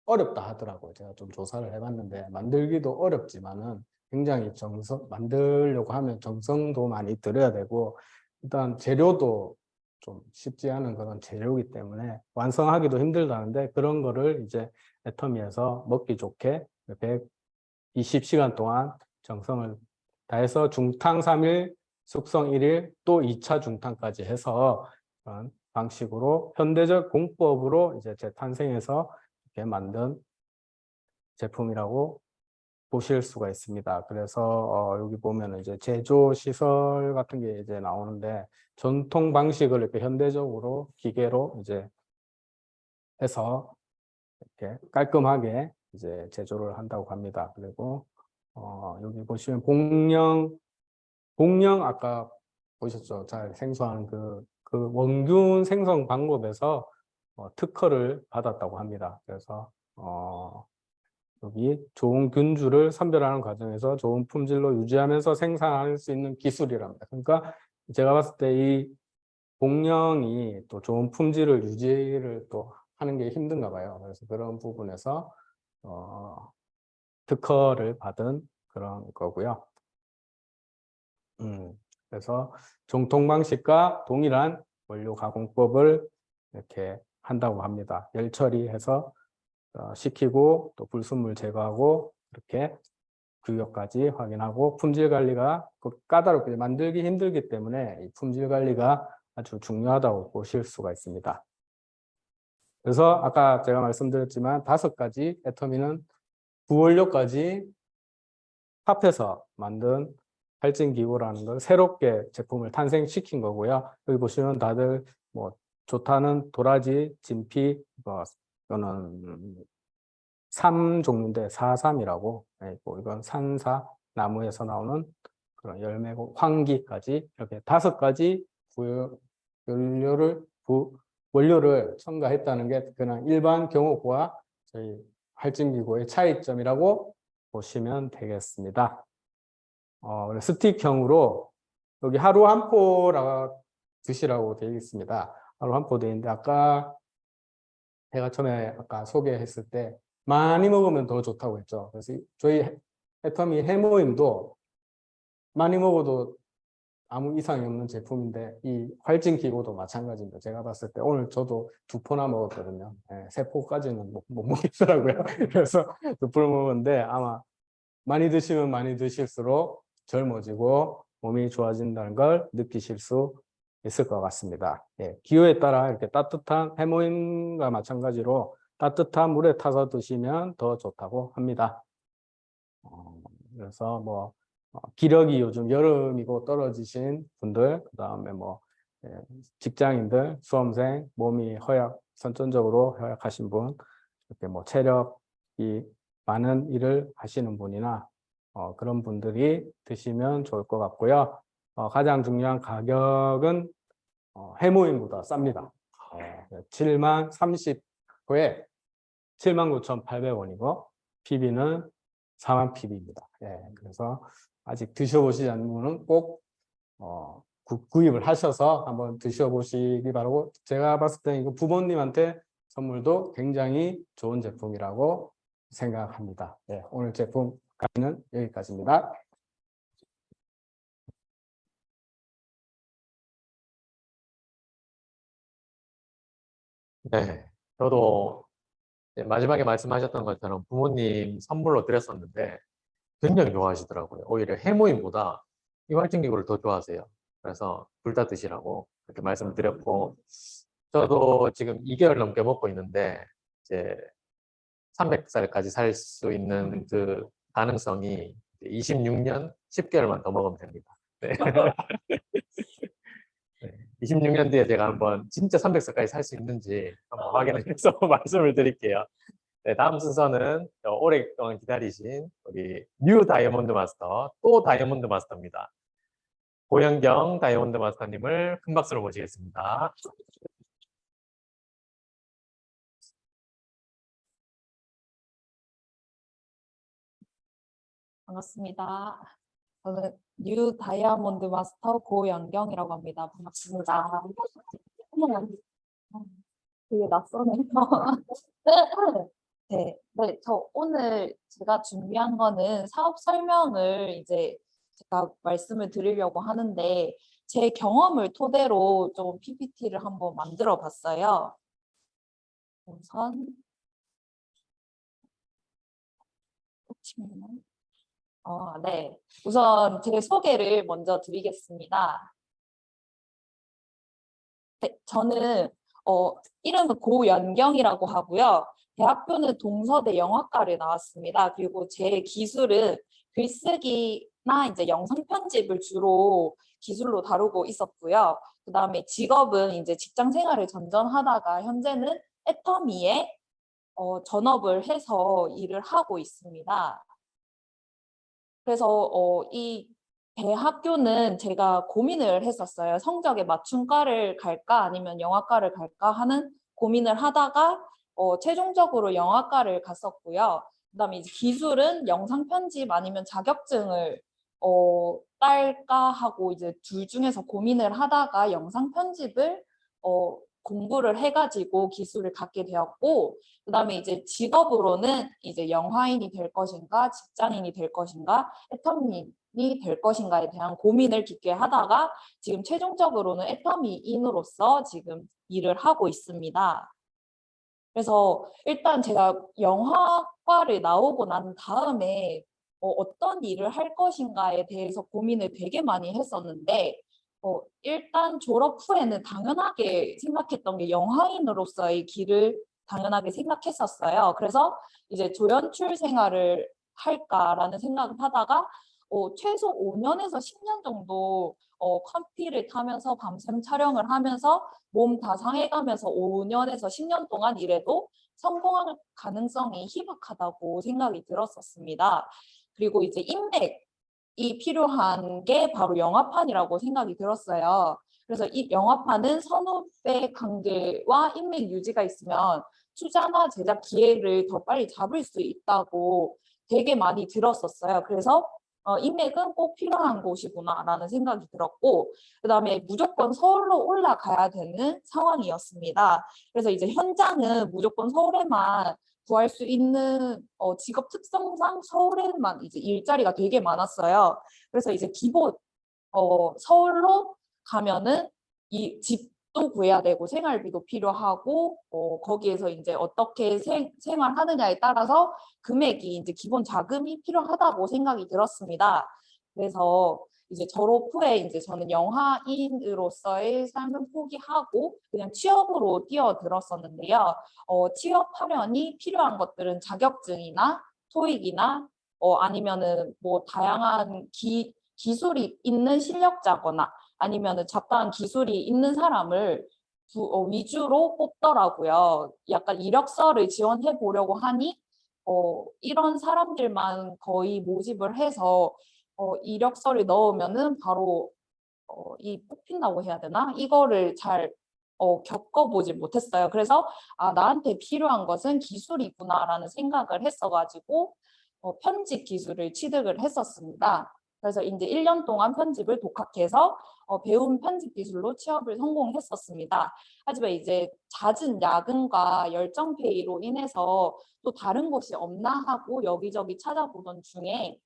어렵다 하더라고요. 제가 좀 조사를 해봤는데 만들기도 어렵지만은 굉장히 만들려고 하면 정성도 많이 들여야 되고 일단 재료도 좀 쉽지 않은 그런 재료이기 때문에 완성하기도 힘들다는데 그런 거를 이제 애터미에서 먹기 좋게 120시간 동안 정성을 다해서 중탕 3일, 숙성 1일, 또 2차 중탕까지 해서 그런 방식으로 현대적 공법으로 이제 재탄생해서 이렇게 만든 제품이라고 보실 수가 있습니다. 그래서 여기 보면 이제 제조 시설 같은 게 이제 나오는데 전통 방식을 이렇게 현대적으로 기계로 이제 해서 이렇게 깔끔하게 이제 제조를 한다고 합니다. 그리고 여기 보시면 복령 아까 보셨죠? 잘 생소한 그 원균 생성 방법에서 특허를 받았다고 합니다. 그래서 여기 좋은 균주를 선별하는 과정에서 좋은 품질로 유지하면서 생산할 수 있는 기술이랍니다. 그러니까 제가 봤을 때 이 복령이 또 좋은 품질을 유지를 또 하는 게 힘든가 봐요. 그래서 그런 부분에서 특허를 받은 그런 거고요. 그래서 정통 방식과 동일한 원료 가공법을 이렇게 한다고 합니다. 열 처리해서 식히고 또 불순물 제거하고 이렇게 규격까지 확인하고 품질 관리가 까다롭게 만들기 힘들기 때문에 이 품질 관리가 아주 중요하다고 보실 수가 있습니다. 그래서 아까 제가 말씀드렸지만 5가지 애터미는 부원료까지 합해서 만든 할진기구라는 걸 새롭게 제품을 탄생시킨 거고요. 여기 보시면 다들 뭐 좋다는 도라지, 진피, 이거는 3종류인데 4,3이라고 이건 산사, 나무에서 나오는 그런 열매고 황기까지 이렇게 5가지 원료를 첨가했다는 게 그냥 일반 경호고와 저희 할진기구의 차이점이라고 보시면 되겠습니다. 스틱형으로 여기 하루 한 포 드시라고 되어 있습니다. 하루 한 포 되어 있는데 아까 제가 처음에 아까 소개했을 때 많이 먹으면 더 좋다고 했죠. 그래서 저희 애터미 해모임도 많이 먹어도 아무 이상이 없는 제품인데 이 활진기구도 마찬가지입니다. 제가 봤을 때 오늘 저도 2포나 먹었거든요. 3포까지는 못 먹겠더라고요. 그래서 2포를 먹었는데 아마 많이 드시면 많이 드실수록 젊어지고 몸이 좋아진다는 걸 느끼실 수 있을 것 같습니다. 기호에 따라 이렇게 따뜻한 해모임과 마찬가지로 따뜻한 물에 타서 드시면 더 좋다고 합니다. 그래서 뭐 기력이 요즘 여름이고 떨어지신 분들, 그 다음에 뭐 직장인들, 수험생, 몸이 선천적으로 허약하신 분, 이렇게 뭐 체력이 많은 일을 하시는 분이나 그런 분들이 드시면 좋을 것 같고요. 가장 중요한 가격은 해모임보다 쌉니다. 7만 30호에 79,800원이고 PB는 4만 PB입니다. 그래서 아직 드셔보시지 않은 분은 꼭 구입을 하셔서 한번 드셔보시기 바라고, 제가 봤을 때 이거 부모님한테 선물도 굉장히 좋은 제품이라고 생각합니다. 오늘 제품 강의는 여기까지입니다. 네, 저도 이제 마지막에 말씀하셨던 것처럼 부모님 선물로 드렸었는데 굉장히 좋아하시더라고요. 오히려 해모임보다 이 활진기구를 더 좋아하세요. 그래서 둘 다 드시라고 그렇게 말씀을 드렸고, 저도 지금 2개월 넘게 먹고 있는데 이제 300살까지 살 수 있는 그 가능성이 26년 10개월만 더 먹으면 됩니다. 네. 26년 뒤에 제가 한번 진짜 300살까지 살 수 있는지 한번 확인을 해서 말씀을 드릴게요. 네, 다음 순서는 오랫동안 기다리신 우리 뉴 다이아몬드 마스터, 또 다이아몬드 마스터입니다. 고현경 다이아몬드 마스터님을 큰 박수로 모시겠습니다. 반갑습니다. 저는 뉴 다이아몬드 마스터 고연경이라고 합니다. 반갑습니다. 되게 낯서네요. 저 오늘 제가 준비한 거는 사업 설명을 이제 제가 말씀을 드리려고 하는데 제 경험을 토대로 좀 PPT를 한번 만들어 봤어요. 우선 네. 우선 제 소개를 먼저 드리겠습니다. 네, 저는 이름은 고연경이라고 하고요. 대학교는 동서대 영화과를 나왔습니다. 그리고 제 기술은 글쓰기나 이제 영상 편집을 주로 기술로 다루고 있었고요. 그다음에 직업은 이제 직장 생활을 전전하다가 현재는 애터미에 전업을 해서 일을 하고 있습니다. 그래서 이 대학교는 제가 고민을 했었어요. 성적에 맞춘 과를 갈까 아니면 영화과를 갈까 하는 고민을 하다가 최종적으로 영화과를 갔었고요. 그다음에 이제 기술은 영상 편집 아니면 자격증을 딸까 하고 이제 둘 중에서 고민을 하다가 영상 편집을 공부를 해가지고 기술을 갖게 되었고, 그다음에 이제 직업으로는 이제 영화인이 될 것인가, 직장인이 될 것인가, 애터미인이 될 것인가에 대한 고민을 깊게 하다가 지금 최종적으로는 애터미인으로서 지금 일을 하고 있습니다. 그래서 일단 제가 영화과를 나오고 난 다음에 어떤 일을 할 것인가에 대해서 고민을 되게 많이 했었는데 일단 졸업 후에는 당연하게 생각했던 게 영화인으로서의 길을 당연하게 생각했었어요. 그래서 이제 조연출 생활을 할까라는 생각을 하다가 최소 5년에서 10년 정도 컴피를 타면서 밤샘 촬영을 하면서 몸 다 상해가면서 5년에서 10년 동안 일해도 성공할 가능성이 희박하다고 생각이 들었었습니다. 그리고 이제 인맥이 필요한 게 바로 영화판이라고 생각이 들었어요. 그래서 이 영화판은 선후배 관계와 인맥 유지가 있으면 투자나 제작 기회를 더 빨리 잡을 수 있다고 되게 많이 들었었어요. 그래서 인맥은 꼭 필요한 곳이구나라는 생각이 들었고, 그다음에 무조건 서울로 올라가야 되는 상황이었습니다. 그래서 이제 현장은 무조건 서울에만 구할 수 있는 직업 특성상 서울에만 이제 일자리가 되게 많았어요. 그래서 이제 기본 서울로 가면은 이 집도 구해야 되고 생활비도 필요하고 거기에서 이제 어떻게 생활하느냐에 따라서 금액이 이제 기본 자금이 필요하다고 생각이 들었습니다. 그래서 이제 졸업 후에 이제 저는 영화인으로서의 삶을 포기하고 그냥 취업으로 뛰어들었었는데요. 취업하려니 필요한 것들은 자격증이나 토익이나 아니면은 뭐 다양한 기술이 있는 실력자거나 아니면은 잡다한 기술이 있는 사람을 위주로 뽑더라고요. 약간 이력서를 지원해 보려고 하니 이런 사람들만 거의 모집을 해서 이력서를 넣으면은 바로 이 뽑힌다고 해야 되나? 이거를 잘 겪어보지 못했어요. 그래서 나한테 필요한 것은 기술이구나라는 생각을 했어가지고 편집 기술을 취득을 했었습니다. 그래서 이제 1년 동안 편집을 독학해서 배운 편집 기술로 취업을 성공했었습니다. 하지만 이제 잦은 야근과 열정페이로 인해서 또 다른 곳이 없나 하고 여기저기 찾아보던 중에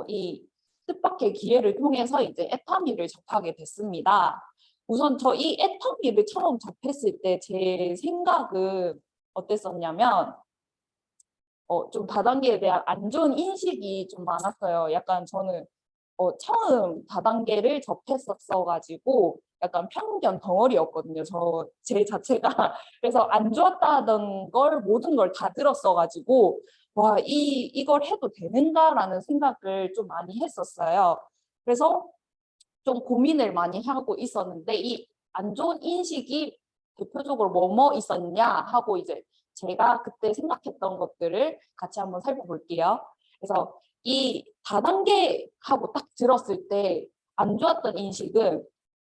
이 뜻밖의 기회를 통해서 이제 애터미를 접하게 됐습니다. 우선 저 이 애터미를 처음 접했을 때 제 생각은 어땠었냐면 좀 다단계에 대한 안 좋은 인식이 좀 많았어요. 약간 저는 처음 다단계를 접했었어가지고 약간 편견 덩어리였거든요. 제 자체가. 그래서 안 좋았다던 걸 모든 걸 다 들었어가지고 와, 이걸 해도 되는가라는 생각을 좀 많이 했었어요. 그래서 좀 고민을 많이 하고 있었는데 이 안 좋은 인식이 대표적으로 뭐뭐 있었냐 하고 이제 제가 그때 생각했던 것들을 같이 한번 살펴볼게요. 그래서 이 다단계 하고 딱 들었을 때 안 좋았던 인식은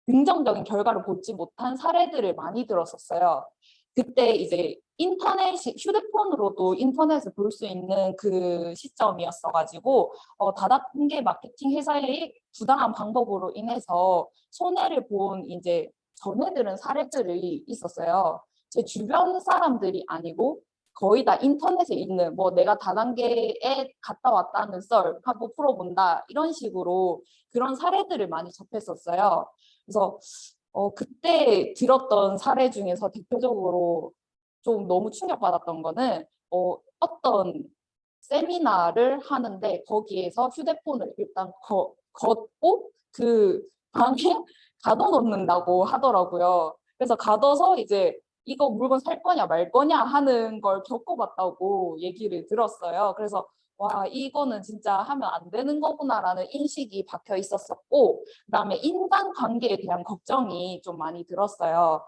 긍정적인 결과를 보지 못한 사례들을 많이 들었었어요. 그때 이제 휴대폰으로도 인터넷을 볼 수 있는 그 시점이었어가지고 다단계 마케팅 회사의 부당한 방법으로 인해서 손해를 본 이제 전해들은 사례들이 있었어요. 제 주변 사람들이 아니고 거의 다 인터넷에 있는 뭐 내가 다단계에 갔다 왔다는 썰 한번 풀어본다 이런 식으로 그런 사례들을 많이 접했었어요. 그래서 그때 들었던 사례 중에서 대표적으로 좀 너무 충격받았던 거는 어떤 세미나를 하는데 거기에서 휴대폰을 일단 걷고 그 방에 가둬놓는다고 하더라고요. 그래서 가둬서 이제 이거 물건 살 거냐 말 거냐 하는 걸 겪어봤다고 얘기를 들었어요. 그래서 와, 이거는 진짜 하면 안 되는 거구나라는 인식이 박혀 있었었고, 그다음에 인간관계에 대한 걱정이 좀 많이 들었어요.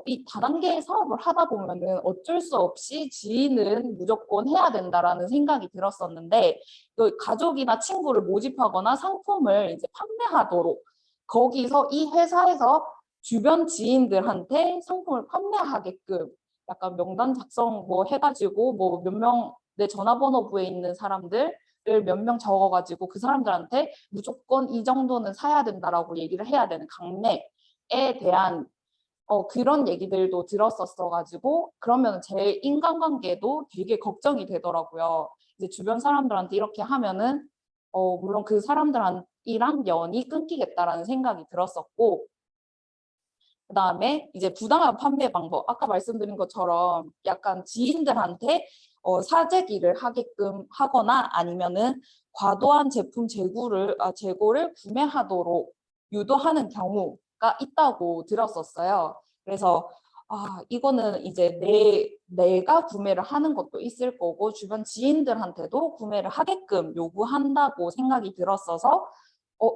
이 다단계 사업을 하다 보면은 어쩔 수 없이 지인은 무조건 해야 된다라는 생각이 들었었는데, 또 가족이나 친구를 모집하거나 상품을 이제 판매하도록 거기서 이 회사에서 주변 지인들한테 상품을 판매하게끔 약간 명단 작성 뭐 해가지고 뭐 몇 명 내 전화번호부에 있는 사람들을 몇 명 적어가지고 그 사람들한테 무조건 이 정도는 사야 된다라고 얘기를 해야 되는 강매에 대한 그런 얘기들도 들었었어가지고 그러면 제 인간관계도 되게 걱정이 되더라고요. 이제 주변 사람들한테 이렇게 하면은 물론 그 사람들이랑 연이 끊기겠다라는 생각이 들었었고, 그다음에 이제 부당한 판매 방법, 아까 말씀드린 것처럼 약간 지인들한테 사재기를 하게끔 하거나 아니면은 과도한 제품 재고를 구매하도록 유도하는 경우가 있다고 들었었어요. 그래서 이거는 이제 내가 구매를 하는 것도 있을 거고 주변 지인들한테도 구매를 하게끔 요구한다고 생각이 들었어서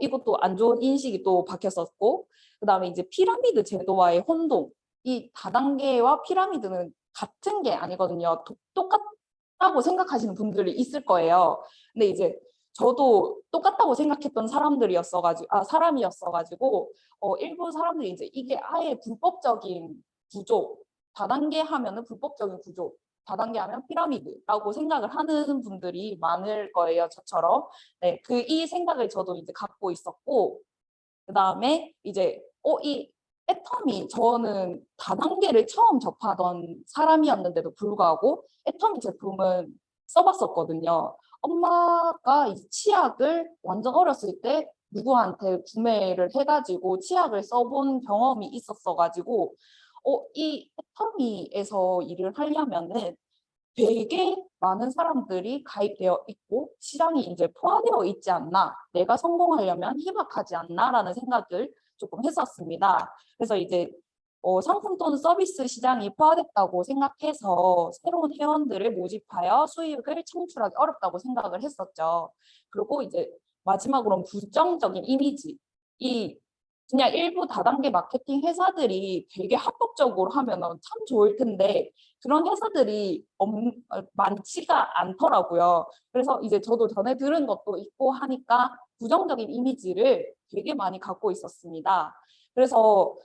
이것도 안 좋은 인식이 또 박혔었고, 그다음에 이제 피라미드 제도와의 혼동. 이 다단계와 피라미드는 같은 게 아니거든요. 똑같다고 생각하시는 분들이 있을 거예요. 근데 이제 저도 똑같다고 생각했던 사람이었어가지고 일부 사람들이 이제 이게 아예 불법적인 구조, 다단계 하면은 불법적인 구조, 다단계 하면 피라미드라고 생각을 하는 분들이 많을 거예요, 저처럼. 네, 이 생각을 저도 이제 갖고 있었고, 그 다음에 이제 이 애터미, 저는 다단계를 처음 접하던 사람이었는데도 불구하고 애터미 제품은 써봤었거든요. 엄마가 이 치약을 완전 어렸을 때 누구한테 구매를 해가지고 치약을 써본 경험이 있었어가지고 이 애터미에서 일을 하려면은 되게 많은 사람들이 가입되어 있고 시장이 이제 포화되어 있지 않나, 내가 성공하려면 희박하지 않나라는 생각을 조금 했었습니다. 그래서 이제 상품 또는 서비스 시장이 포화됐다고 생각해서 새로운 회원들을 모집하여 수익을 창출하기 어렵다고 생각을 했었죠. 그리고 이제 마지막으로는 부정적인 이미지. 그냥 일부 다단계 마케팅 회사들이 되게 합법적으로 하면 참 좋을 텐데 그런 회사들이 많지가 않더라고요. 그래서 이제 저도 전에 들은 것도 있고 하니까 부정적인 이미지를 되게 많이 갖고 있었습니다. 그래서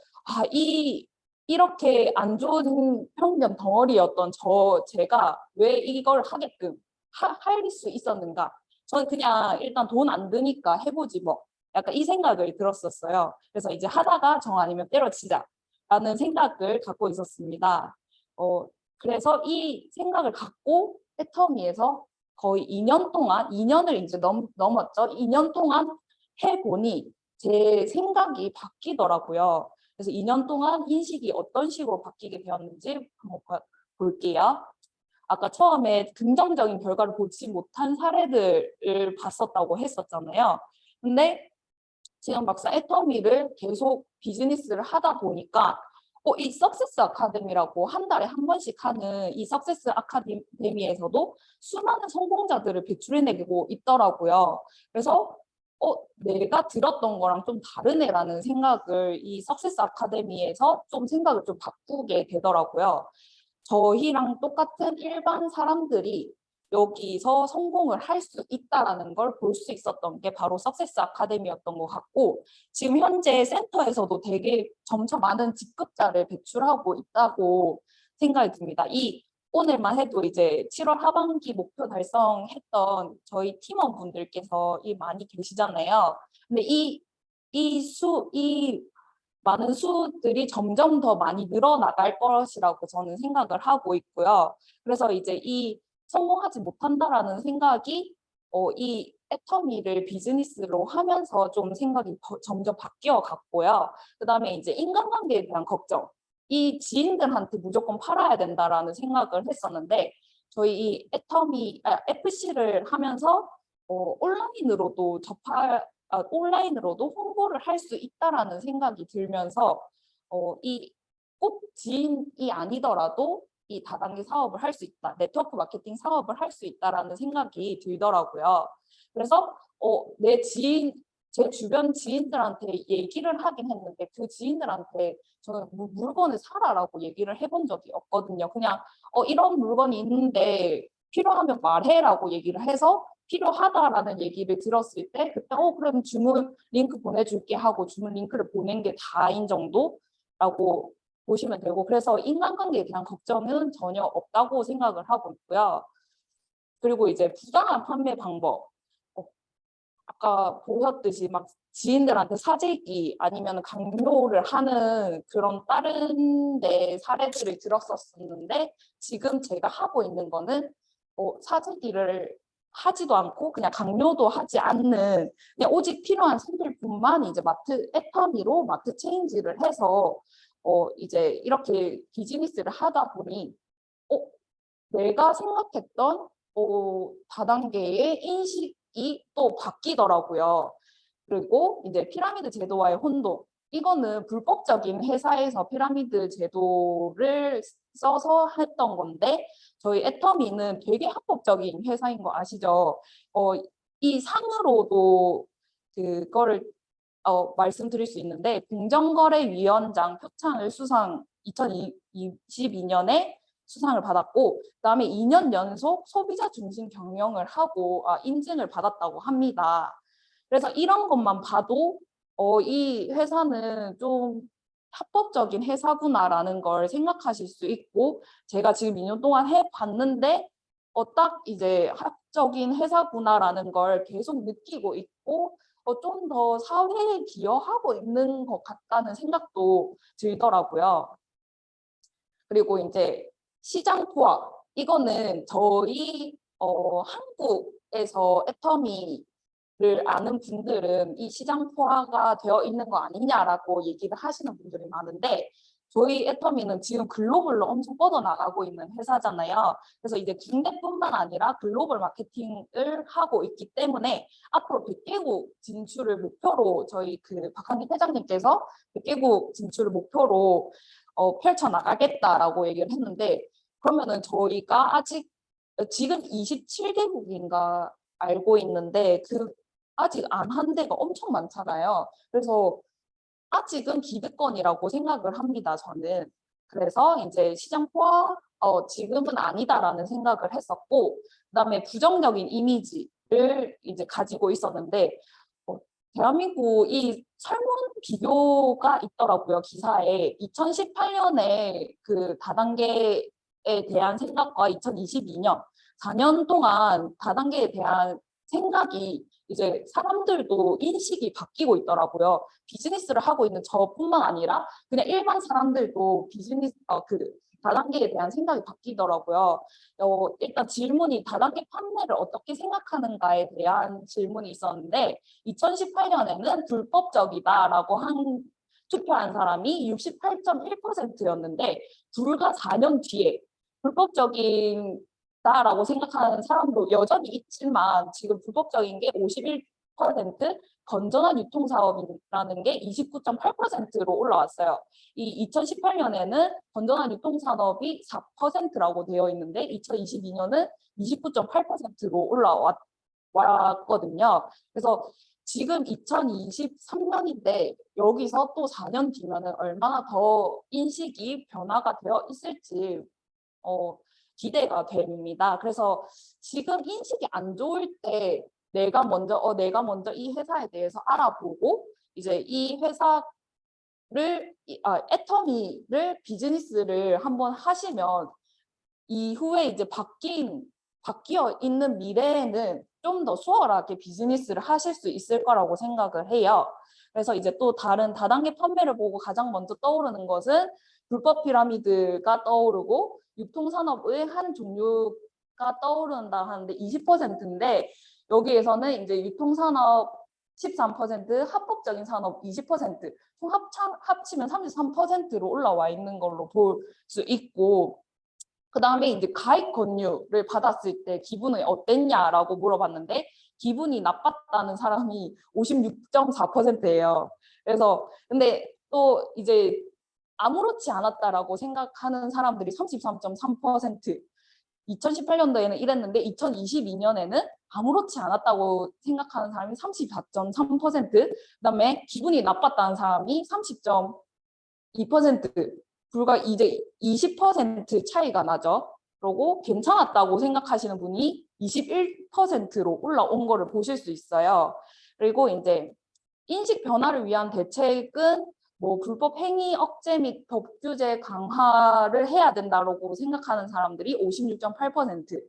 이렇게 안 좋은 편견 덩어리였던 제가 왜 이걸 하게끔 할 수 있었는가? 저는 그냥 일단 돈 안 드니까 해보지 뭐. 약간 이 생각을 들었었어요. 그래서 이제 하다가 정 아니면 때려치자라는 생각을 갖고 있었습니다. 그래서 이 생각을 갖고 애터미에서 거의 2년 동안, 2년을 이제 넘었죠. 2년 동안 해보니 제 생각이 바뀌더라고요. 그래서 2년 동안 인식이 어떤 식으로 바뀌게 되었는지 한번 볼게요. 아까 처음에 긍정적인 결과를 보지 못한 사례들을 봤었다고 했었잖아요. 근데 지금 막상 애터미를 계속 비즈니스를 하다 보니까 이 석세스 아카데미라고 한 달에 한 번씩 하는 이 석세스 아카데미에서도 수많은 성공자들을 배출해내고 있더라고요. 그래서 내가 들었던 거랑 좀 다르네라는 생각을 이 석세스 아카데미에서 좀 생각을 좀 바꾸게 되더라고요. 저희랑 똑같은 일반 사람들이 여기서 성공을 할 수 있다라는 걸 볼 수 있었던 게 바로 석세스 아카데미였던 것 같고, 지금 현재 센터에서도 되게 점차 많은 직급자를 배출하고 있다고 생각이 듭니다. 오늘만 해도 이제 7월 하반기 목표 달성했던 저희 팀원분들께서 많이 계시잖아요. 근데 이 많은 수들이 점점 더 많이 늘어나갈 것이라고 저는 생각을 하고 있고요. 그래서 이제 성공하지 못한다라는 생각이 이 애터미를 비즈니스로 하면서 좀 생각이 점점 바뀌어 갔고요. 그다음에 이제 인간관계에 대한 걱정. 이 지인들한테 무조건 팔아야 된다라는 생각을 했었는데, 저희 이 FC를 하면서 온라인으로도 홍보를 할 수 있다라는 생각이 들면서 꼭 지인이 아니더라도 이 다단계 사업을 할 수 있다, 네트워크 마케팅 사업을 할 수 있다라는 생각이 들더라고요. 그래서 제 주변 지인들한테 얘기를 하긴 했는데, 그 지인들한테 저는 물건을 사라라고 얘기를 해본 적이 없거든요. 그냥 이런 물건이 있는데 필요하면 말해라고 얘기를 해서 필요하다라는 얘기를 들었을 때 그때 그럼 주문 링크 보내줄게 하고 주문 링크를 보낸 게 다인 정도라고 보시면 되고, 그래서 인간관계에 대한 걱정은 전혀 없다고 생각을 하고 있고요. 그리고 이제 부당한 판매 방법. 아까 보셨듯이 막 지인들한테 사재기 아니면 강요를 하는 그런 다른 데 사례들을 들었었는데, 지금 제가 하고 있는 거는 사재기를 하지도 않고 그냥 강요도 하지 않는, 그냥 오직 필요한 샘플뿐만 이제 애터미로 마트 체인지를 해서 이제 이렇게 비즈니스를 하다 보니 내가 생각했던 다단계의 인식이 또 바뀌더라고요. 그리고 이제 피라미드 제도와의 혼동. 이거는 불법적인 회사에서 피라미드 제도를 써서 했던 건데, 저희 애터미는 되게 합법적인 회사인 거 아시죠? 이 상으로도 그거를 말씀드릴 수 있는데, 공정거래위원장 표창을 2022년에 수상을 받았고, 그다음에 2년 연속 소비자 중심 경영을 하고 인증을 받았다고 합니다. 그래서 이런 것만 봐도 이 회사는 좀 합법적인 회사구나라는 걸 생각하실 수 있고, 제가 지금 2년 동안 해봤는데 딱 이제 합법적인 회사구나라는 걸 계속 느끼고 있고, 좀 더 사회에 기여하고 있는 것 같다는 생각도 들더라고요. 그리고 이제 시장 포화. 이거는 저희 한국에서 애터미를 아는 분들은 이 시장 포화가 되어 있는 거 아니냐라고 얘기를 하시는 분들이 많은데, 저희 애터미는 지금 글로벌로 엄청 뻗어나가고 있는 회사잖아요. 그래서 이제 국내뿐만 아니라 글로벌 마케팅을 하고 있기 때문에 앞으로 100개국 진출을 목표로 저희 박한기 회장님께서 100개국 진출을 목표로 펼쳐나가겠다라고 얘기를 했는데, 그러면은 저희가 지금 27개국인가 알고 있는데 아직 안 한 데가 엄청 많잖아요. 그래서 아직은 기득권이라고 생각을 합니다, 저는. 그래서 이제 시장 포화 지금은 아니다라는 생각을 했었고, 그다음에 부정적인 이미지를 이제 가지고 있었는데, 대한민국 이 설문 비교가 있더라고요, 기사에. 2018년에 다단계에 대한 생각과 2022년 4년 동안 다단계에 대한 생각이 이제 사람들도 인식이 바뀌고 있더라고요. 비즈니스를 하고 있는 저뿐만 아니라 그냥 일반 사람들도 다단계에 대한 생각이 바뀌더라고요. 일단 질문이 다단계 판매를 어떻게 생각하는가에 대한 질문이 있었는데, 2018년에는 불법적이다라고 투표한 사람이 68.1%였는데, 불과 4년 뒤에 불법적인 라고 생각하는 사람도 여전히 있지만 지금 불법적인 게 51%, 건전한 유통사업이라는 게 29.8%로 올라왔어요. 이 2018년에는 건전한 유통산업이 4%라고 되어 있는데 2022년은 29.8%로 올라왔거든요. 그래서 지금 2023년인데 여기서 또 4년 뒤면은 얼마나 더 인식이 변화가 되어 있을지 기대가 됩니다. 그래서 지금 인식이 안 좋을 때 내가 먼저 이 회사에 대해서 알아보고 이제 이 애터미를 비즈니스를 한번 하시면 이후에 이제 바뀌어 있는 미래에는 좀 더 수월하게 비즈니스를 하실 수 있을 거라고 생각을 해요. 그래서 이제 또 다른 다단계 판매를 보고 가장 먼저 떠오르는 것은 불법 피라미드가 떠오르고 유통산업의 한 종류가 떠오른다 하는데 20%인데 여기에서는 이제 유통산업 13%, 합법적인 산업 20%, 총 합치면 33%로 올라와 있는 걸로 볼 수 있고, 그 다음에 이제 가입 권유를 받았을 때 기분이 어땠냐라고 물어봤는데 기분이 나빴다는 사람이 56.4%예요. 그래서 근데 또 이제 아무렇지 않았다라고 생각하는 사람들이 33.3%, 2018년도에는 이랬는데 2022년에는 아무렇지 않았다고 생각하는 사람이 34.3%, 그다음에 기분이 나빴다는 사람이 30.2%, 불과 이제 20% 차이가 나죠. 그리고 괜찮았다고 생각하시는 분이 21%로 올라온 거를 보실 수 있어요. 그리고 이제 인식 변화를 위한 대책은 뭐 불법 행위 억제 및 법 규제 강화를 해야 된다고 생각하는 사람들이 56.8%.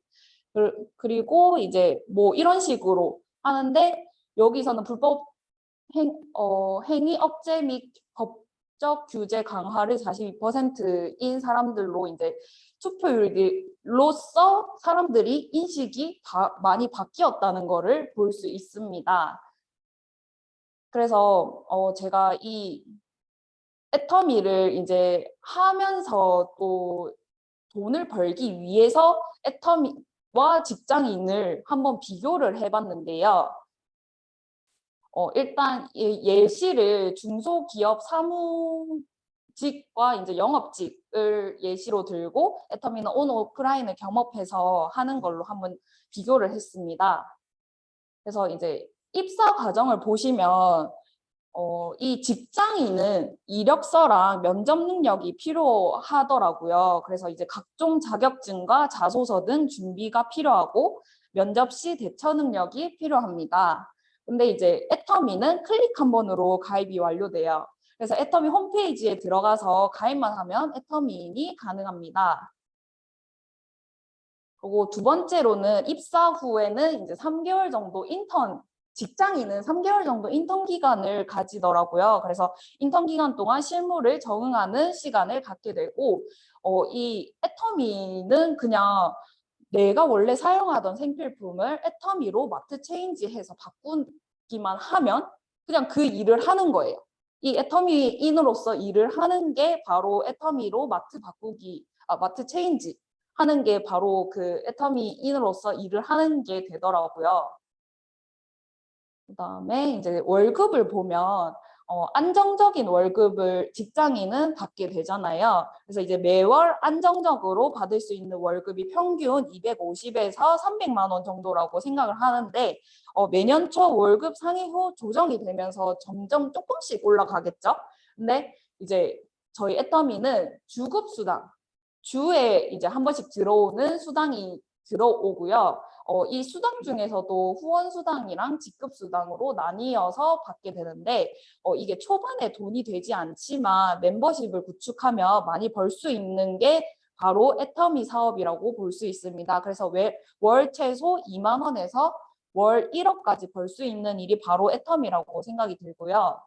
그리고 이제 뭐 이런 식으로 하는데 여기서는 불법 행위 억제 및 법적 규제 강화를 42%인 사람들로 이제 투표율로서 사람들이 인식이 많이 바뀌었다는 거를 볼 수 있습니다. 그래서 제가 이 애터미를 이제 하면서 또 돈을 벌기 위해서 애터미와 직장인을 한번 비교를 해봤는데요. 일단 예시를 중소기업 사무직과 이제 영업직을 예시로 들고 애터미는 온 오프라인을 겸업해서 하는 걸로 한번 비교를 했습니다. 그래서 이제 입사 과정을 보시면 이 직장인은 이력서랑 면접 능력이 필요하더라고요. 그래서 이제 각종 자격증과 자소서 등 준비가 필요하고 면접 시 대처 능력이 필요합니다. 근데 이제 애터미는 클릭 한 번으로 가입이 완료돼요. 그래서 애터미 홈페이지에 들어가서 가입만 하면 애터미인이 가능합니다. 그리고 두 번째로는 입사 후에는 이제 3개월 정도 직장인은 3개월 정도 인턴 기간을 가지더라고요. 그래서 인턴 기간 동안 실무를 적응하는 시간을 갖게 되고, 이 애터미는 그냥 내가 원래 사용하던 생필품을 애터미로 마트 체인지해서 바꾸기만 하면 그냥 그 일을 하는 거예요. 이 애터미인으로서 일을 하는 게 바로 애터미로 마트 체인지 하는 게 바로 그 애터미인으로서 일을 하는 게 되더라고요. 그다음에 이제 월급을 보면 안정적인 월급을 직장인은 받게 되잖아요. 그래서 이제 매월 안정적으로 받을 수 있는 월급이 평균 250에서 300만 원 정도라고 생각을 하는데 매년 초 월급 상회 후 조정이 되면서 점점 조금씩 올라가겠죠. 근데 이제 저희 애터미는 주급수당, 주에 이제 한 번씩 들어오는 수당이 들어오고요. 이 수당 중에서도 후원 수당이랑 직급 수당으로 나뉘어서 받게 되는데 이게 초반에 돈이 되지 않지만 멤버십을 구축하며 많이 벌 수 있는 게 바로 애터미 사업이라고 볼 수 있습니다. 그래서 월 최소 2만 원에서 월 1억까지 벌 수 있는 일이 바로 애터미라고 생각이 들고요.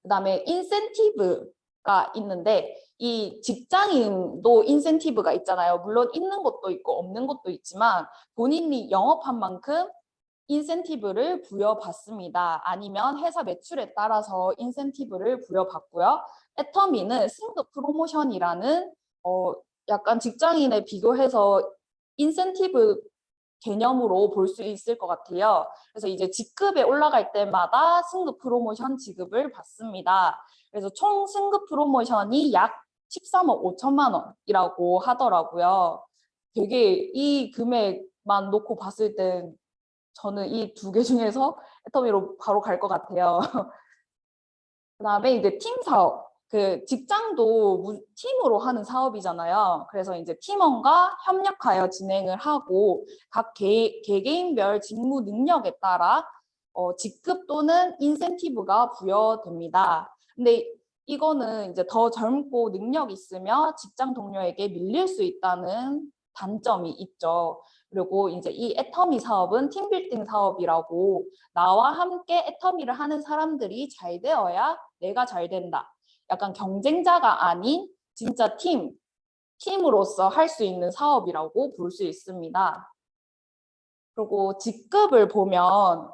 그다음에 인센티브가 있는데 이 직장인도 인센티브가 있잖아요. 물론 있는 것도 있고 없는 것도 있지만 본인이 영업한 만큼 인센티브를 부여받습니다. 아니면 회사 매출에 따라서 인센티브를 부여받고요. 애터미는 승급 프로모션이라는 약간 직장인에 비교해서 인센티브 개념으로 볼 수 있을 것 같아요. 그래서 이제 직급에 올라갈 때마다 승급 프로모션 지급을 받습니다. 그래서 총 승급 프로모션이 약 13억 5천만 원이라고 하더라고요. 되게 이 금액만 놓고 봤을 땐 저는 이 두 개 중에서 애터미로 바로 갈 것 같아요. 그다음에 이제 팀 사업. 그 직장도 팀으로 하는 사업이잖아요. 그래서 이제 팀원과 협력하여 진행을 하고 각 개개인별 직무 능력에 따라 직급 또는 인센티브가 부여됩니다. 근데 이거는 이제 더 젊고 능력 있으며 직장 동료에게 밀릴 수 있다는 단점이 있죠. 그리고 이제 이 애터미 사업은 팀빌딩 사업이라고 나와 함께 애터미를 하는 사람들이 잘 되어야 내가 잘 된다. 약간 경쟁자가 아닌 진짜 팀으로서 할 수 있는 사업이라고 볼 수 있습니다. 그리고 직급을 보면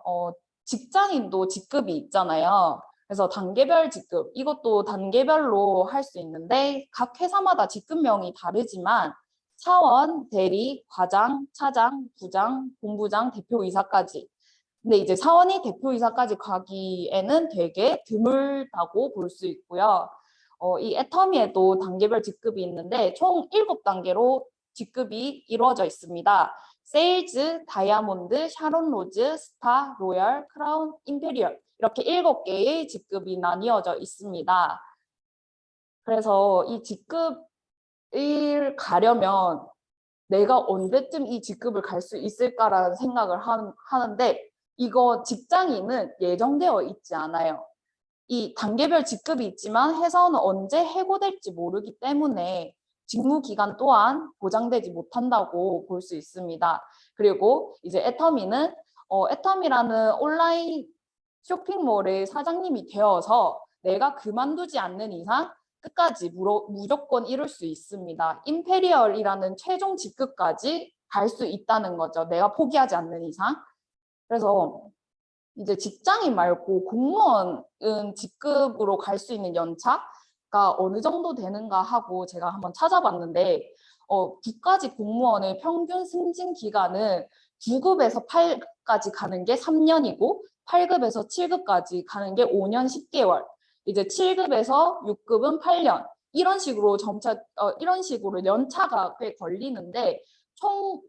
직장인도 직급이 있잖아요. 그래서 단계별 직급, 이것도 단계별로 할 수 있는데 각 회사마다 직급명이 다르지만 사원, 대리, 과장, 차장, 부장, 본부장, 대표이사까지. 근데 이제 사원이 대표이사까지 가기에는 되게 드물다고 볼 수 있고요. 이 애터미에도 단계별 직급이 있는데 총 7단계로 직급이 이루어져 있습니다. 세일즈, 다이아몬드, 샤론 로즈, 스타, 로열, 크라운, 임페리얼 이렇게 7개의 직급이 나뉘어져 있습니다. 그래서 이 직급을 가려면 내가 언제쯤 이 직급을 갈 수 있을까라는 생각을 하는데 이거 직장인은 예정되어 있지 않아요. 이 단계별 직급이 있지만 회사원은 언제 해고될지 모르기 때문에 직무 기간 또한 보장되지 못한다고 볼 수 있습니다. 그리고 이제 애터미는 애터미라는 온라인 쇼핑몰의 사장님이 되어서 내가 그만두지 않는 이상 끝까지 무조건 이룰 수 있습니다. 임페리얼이라는 최종 직급까지 갈 수 있다는 거죠. 내가 포기하지 않는 이상. 그래서 이제 직장인 말고 공무원은 직급으로 갈 수 있는 연차가 어느 정도 되는가 하고 제가 한번 찾아봤는데 9가지 공무원의 평균 승진 기간은 9급에서 8급까지 가는 게 3년이고 8급에서 7급까지 가는 게 5년 10개월, 이제 7급에서 6급은 8년 이런 식으로 이런 식으로 연차가 꽤 걸리는데 총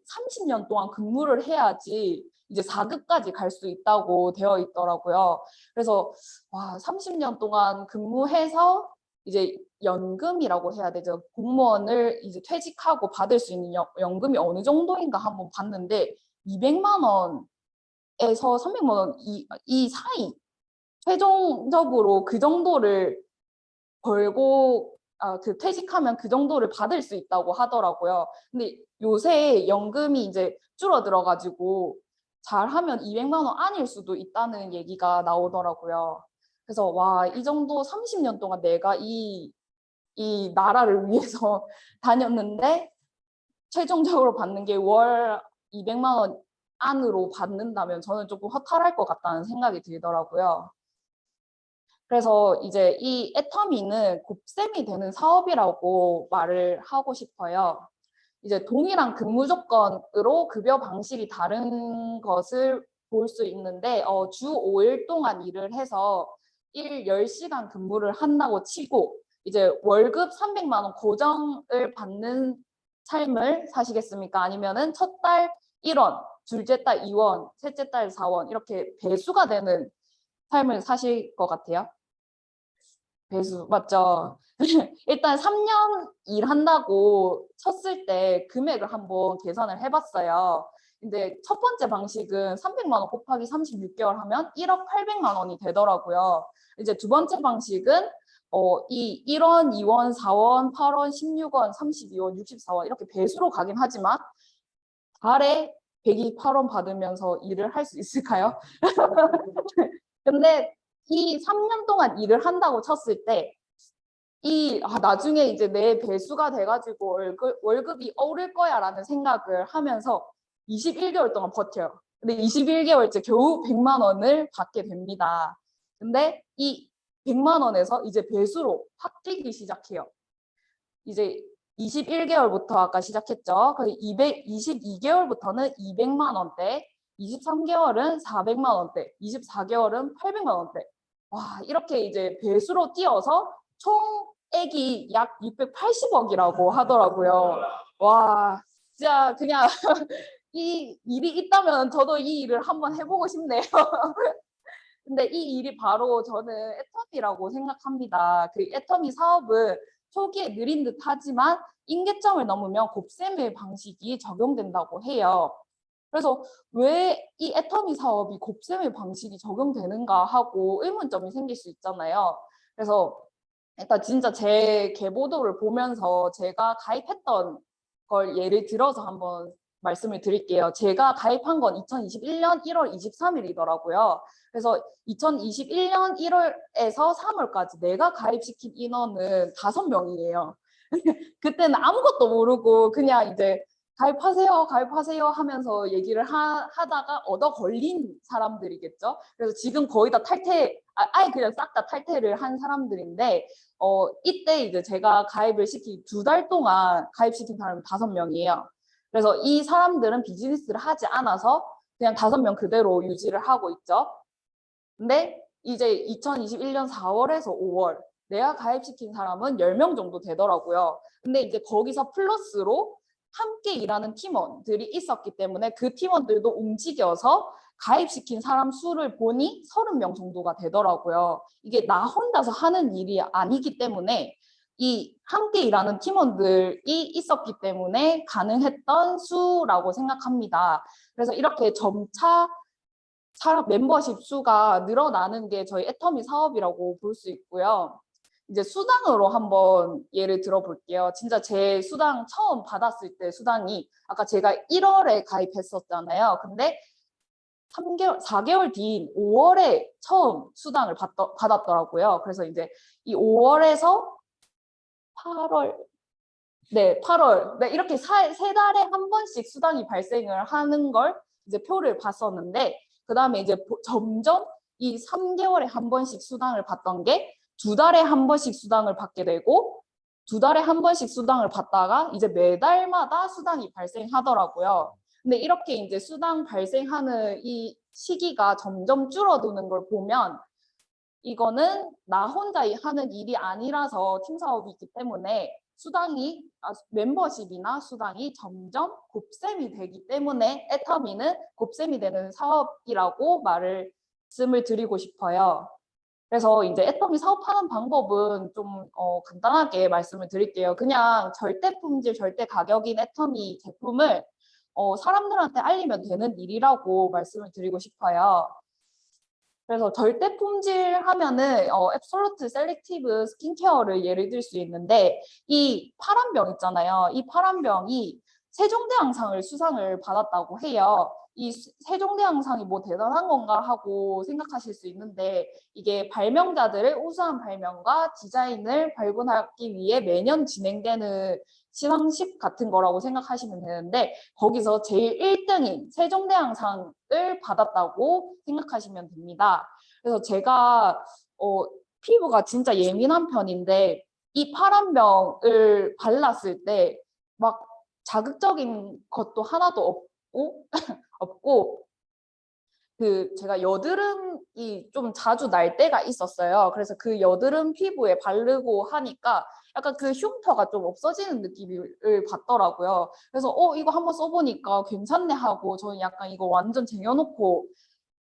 30년 동안 근무를 해야지 이제 4급까지 갈 수 있다고 되어 있더라고요. 그래서 와, 30년 동안 근무해서 이제 연금이라고 해야 되죠. 공무원을 이제 퇴직하고 받을 수 있는 연금이 어느 정도인가 한번 봤는데 200만 원에서 300만 원 이 사이 최종적으로 그 정도를 벌고 그 퇴직하면 그 정도를 받을 수 있다고 하더라고요. 근데 요새 연금이 이제 줄어들어가지고 잘하면 200만 원 아닐 수도 있다는 얘기가 나오더라고요. 그래서 와, 이 정도 30년 동안 내가 이 나라를 위해서 다녔는데 최종적으로 받는 게 월 200만 원 안으로 받는다면 저는 조금 허탈할 것 같다는 생각이 들더라고요. 그래서 이제 이 애터미는 곱셈이 되는 사업이라고 말을 하고 싶어요. 이제 동일한 근무 조건으로 급여 방식이 다른 것을 볼 수 있는데 주 5일 동안 일을 해서 10시간 근무를 한다고 치고 이제 월급 300만 원 고정을 받는 삶을 사시겠습니까? 아니면은 첫 달 1원, 둘째 달 2원, 셋째 달 4원 이렇게 배수가 되는 삶을 사실 것 같아요? 배수 맞죠? 일단 3년 일한다고 쳤을 때 금액을 한번 계산을 해봤어요. 근데 첫 번째 방식은 300만 원 곱하기 36개월 하면 1억 800만 원이 되더라고요. 이제 두 번째 방식은 이 1원, 2원, 4원, 8원, 16원, 32원, 64원 이렇게 배수로 가긴 하지만 달에 128원 받으면서 일을 할 수 있을까요? 근데 이 3년 동안 일을 한다고 쳤을 때 나중에 이제 내 배수가 돼가지고 월급이 오를 거야 라는 생각을 하면서 21개월 동안 버텨요. 근데 21개월째 겨우 100만 원을 받게 됩니다. 근데 이 100만 원에서 이제 배수로 확 뛰기 시작해요. 이제 21개월부터 아까 시작했죠. 222개월부터는 200만 원대, 23개월은 400만 원대, 24개월은 800만 원대. 와, 이렇게 이제 배수로 뛰어서 총액이 약 680억이라고 하더라고요. 와, 진짜 그냥 이 일이 있다면 저도 이 일을 한번 해보고 싶네요. 근데 이 일이 바로 저는 애터미라고 생각합니다. 그 애터미 사업은 초기에 느린 듯 하지만 임계점을 넘으면 곱셈의 방식이 적용된다고 해요. 그래서 왜 이 애터미 사업이 곱셈의 방식이 적용되는가 하고 의문점이 생길 수 있잖아요. 그래서 일단 진짜 제 계보도를 보면서 제가 가입했던 걸 예를 들어서 한번 말씀을 드릴게요. 제가 가입한 건 2021년 1월 23일이더라고요. 그래서 2021년 1월에서 3월까지 내가 가입시킨 인원은 5명이에요. 그때는 아무것도 모르고 그냥 이제 가입하세요, 가입하세요 하면서 얘기를 하다가 얻어 걸린 사람들이겠죠. 그래서 지금 거의 다 아예 그냥 싹 다 탈퇴를 한 사람들인데, 이때 이제 제가 가입을 시킨 2달 동안 가입시킨 사람이 5명이에요. 그래서 이 사람들은 비즈니스를 하지 않아서 그냥 5명 그대로 유지를 하고 있죠. 근데 이제 2021년 4월에서 5월 내가 가입시킨 사람은 10명 정도 되더라고요. 근데 이제 거기서 플러스로 함께 일하는 팀원들이 있었기 때문에 그 팀원들도 움직여서 가입시킨 사람 수를 보니 30명 정도가 되더라고요. 이게 나 혼자서 하는 일이 아니기 때문에 이 함께 일하는 팀원들이 있었기 때문에 가능했던 수라고 생각합니다. 그래서 이렇게 점차 멤버십 수가 늘어나는 게 저희 애터미 사업이라고 볼 수 있고요. 이제 수당으로 한번 예를 들어볼게요. 진짜 제 수당 처음 받았을 때 수당이 아까 제가 1월에 가입했었잖아요. 근데 4개월 뒤인 5월에 처음 수당을 받았더라고요. 그래서 이제 이 5월에서 8월, 네, 8월, 네, 이렇게 세 달에 한 번씩 수당이 발생을 하는 걸 이제 표를 봤었는데, 그 다음에 이제 점점 이 3개월에 한 번씩 수당을 받던 게 2달에 한 번씩 수당을 받게 되고, 2달에 한 번씩 수당을 받다가 이제 매달마다 수당이 발생하더라고요. 근데 이렇게 이제 수당 발생하는 이 시기가 점점 줄어드는 걸 보면 이거는 나 혼자 하는 일이 아니라서 팀 사업이기 때문에 멤버십이나 수당이 점점 곱셈이 되기 때문에 애터미는 곱셈이 되는 사업이라고 말씀을 드리고 싶어요. 그래서 이제 애터미 사업하는 방법은 좀 간단하게 말씀을 드릴게요. 그냥 절대 품질, 절대 가격인 애터미 제품을 사람들한테 알리면 되는 일이라고 말씀을 드리고 싶어요. 그래서 절대 품질 하면은 앱솔루트 셀렉티브 스킨케어를 예를 들 수 있는데, 이 파란 병 있잖아요. 이 파란 병이 세종대왕상을 수상을 받았다고 해요. 이 세종대왕상이 뭐 대단한 건가 하고 생각하실 수 있는데, 이게 발명자들의 우수한 발명과 디자인을 발굴하기 위해 매년 진행되는 시상식 같은 거라고 생각하시면 되는데, 거기서 제일 1등인 세종대왕상을 받았다고 생각하시면 됩니다. 그래서 제가 피부가 진짜 예민한 편인데 이 파란병을 발랐을 때 막 자극적인 것도 하나도 없고 그 제가 여드름이 좀 자주 날 때가 있었어요. 그래서 그 여드름 피부에 바르고 하니까 약간 그 흉터가 좀 없어지는 느낌을 받더라고요. 그래서 이거 한번 써보니까 괜찮네 하고 저는 약간 이거 완전 쟁여놓고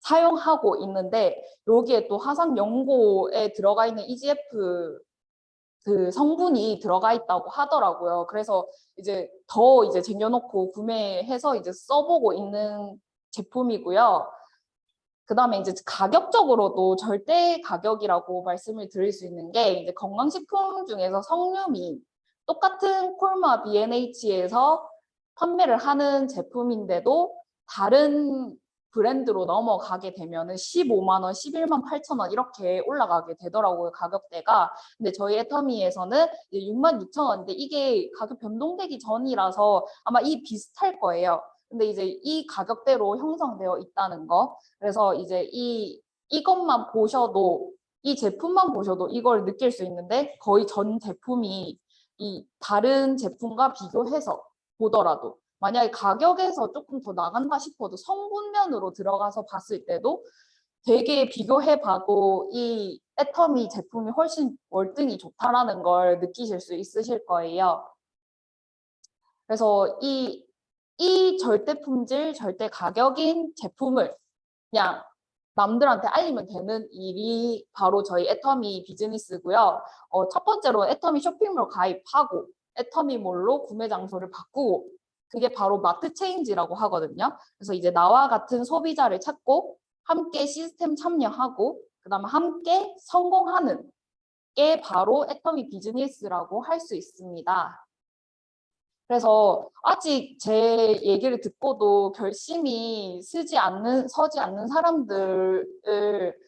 사용하고 있는데, 여기에 또 화상 연고에 들어가 있는 EGF 그 성분이 들어가 있다고 하더라고요. 그래서 이제 더 이제 쟁여놓고 구매해서 이제 써보고 있는 제품이고요. 그 다음에 이제 가격적으로도 절대 가격이라고 말씀을 드릴 수 있는 게, 이제 건강식품 중에서 성류미 똑같은 콜마 B&H에서 판매를 하는 제품인데도 다른 브랜드로 넘어가게 되면은 15만 원, 11만 8천 원 이렇게 올라가게 되더라고요, 가격대가. 근데 저희 애터미에서는 6만 6천 원인데 이게 가격 변동되기 전이라서 아마 비슷할 거예요. 근데 이제 이 가격대로 형성되어 있다는 거. 그래서 이제 이것만 보셔도, 이 제품만 보셔도 이걸 느낄 수 있는데, 거의 전 제품이 이 다른 제품과 비교해서 보더라도 만약에 가격에서 조금 더 나간다 싶어도 성분면으로 들어가서 봤을 때도 되게 비교해봐도 이 애터미 제품이 훨씬 월등히 좋다라는 걸 느끼실 수 있으실 거예요. 그래서 이 절대 품질, 절대 가격인 제품을 그냥 남들한테 알리면 되는 일이 바로 저희 애터미 비즈니스고요. 첫 번째로 애터미 쇼핑몰 가입하고 애터미몰로 구매 장소를 바꾸고 그게 바로 마트 체인지라고 하거든요. 그래서 이제 나와 같은 소비자를 찾고 함께 시스템 참여하고 그다음에 함께 성공하는 게 바로 애터미 비즈니스라고 할 수 있습니다. 그래서 아직 제 얘기를 듣고도 결심이 서지 않는 사람들을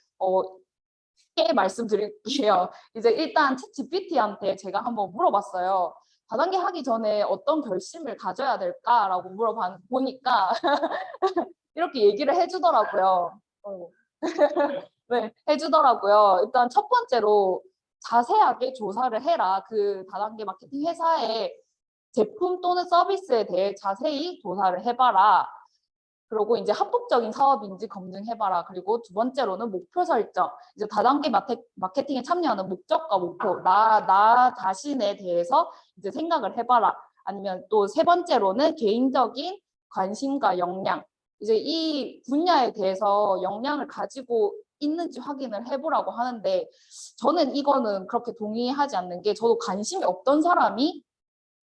꽤 말씀드릴게요. 이제 일단 챗GPT한테 제가 한번 물어봤어요. 다단계 하기 전에 어떤 결심을 가져야 될까라고 물어보니까 이렇게 얘기를 해주더라고요. 네, 해주더라고요. 일단 첫 번째로 자세하게 조사를 해라. 그 다단계 마케팅 회사의 제품 또는 서비스에 대해 자세히 조사를 해봐라. 그리고 이제 합법적인 사업인지 검증해봐라. 그리고 두 번째로는 목표 설정. 이제 다단계 마케팅에 참여하는 목적과 목표, 나 자신에 대해서 이제 생각을 해봐라. 아니면 또 세 번째로는 개인적인 관심과 역량. 이제 이 분야에 대해서 역량을 가지고 있는지 확인을 해보라고 하는데 저는 이거는 그렇게 동의하지 않는 게 저도 관심이 없던 사람이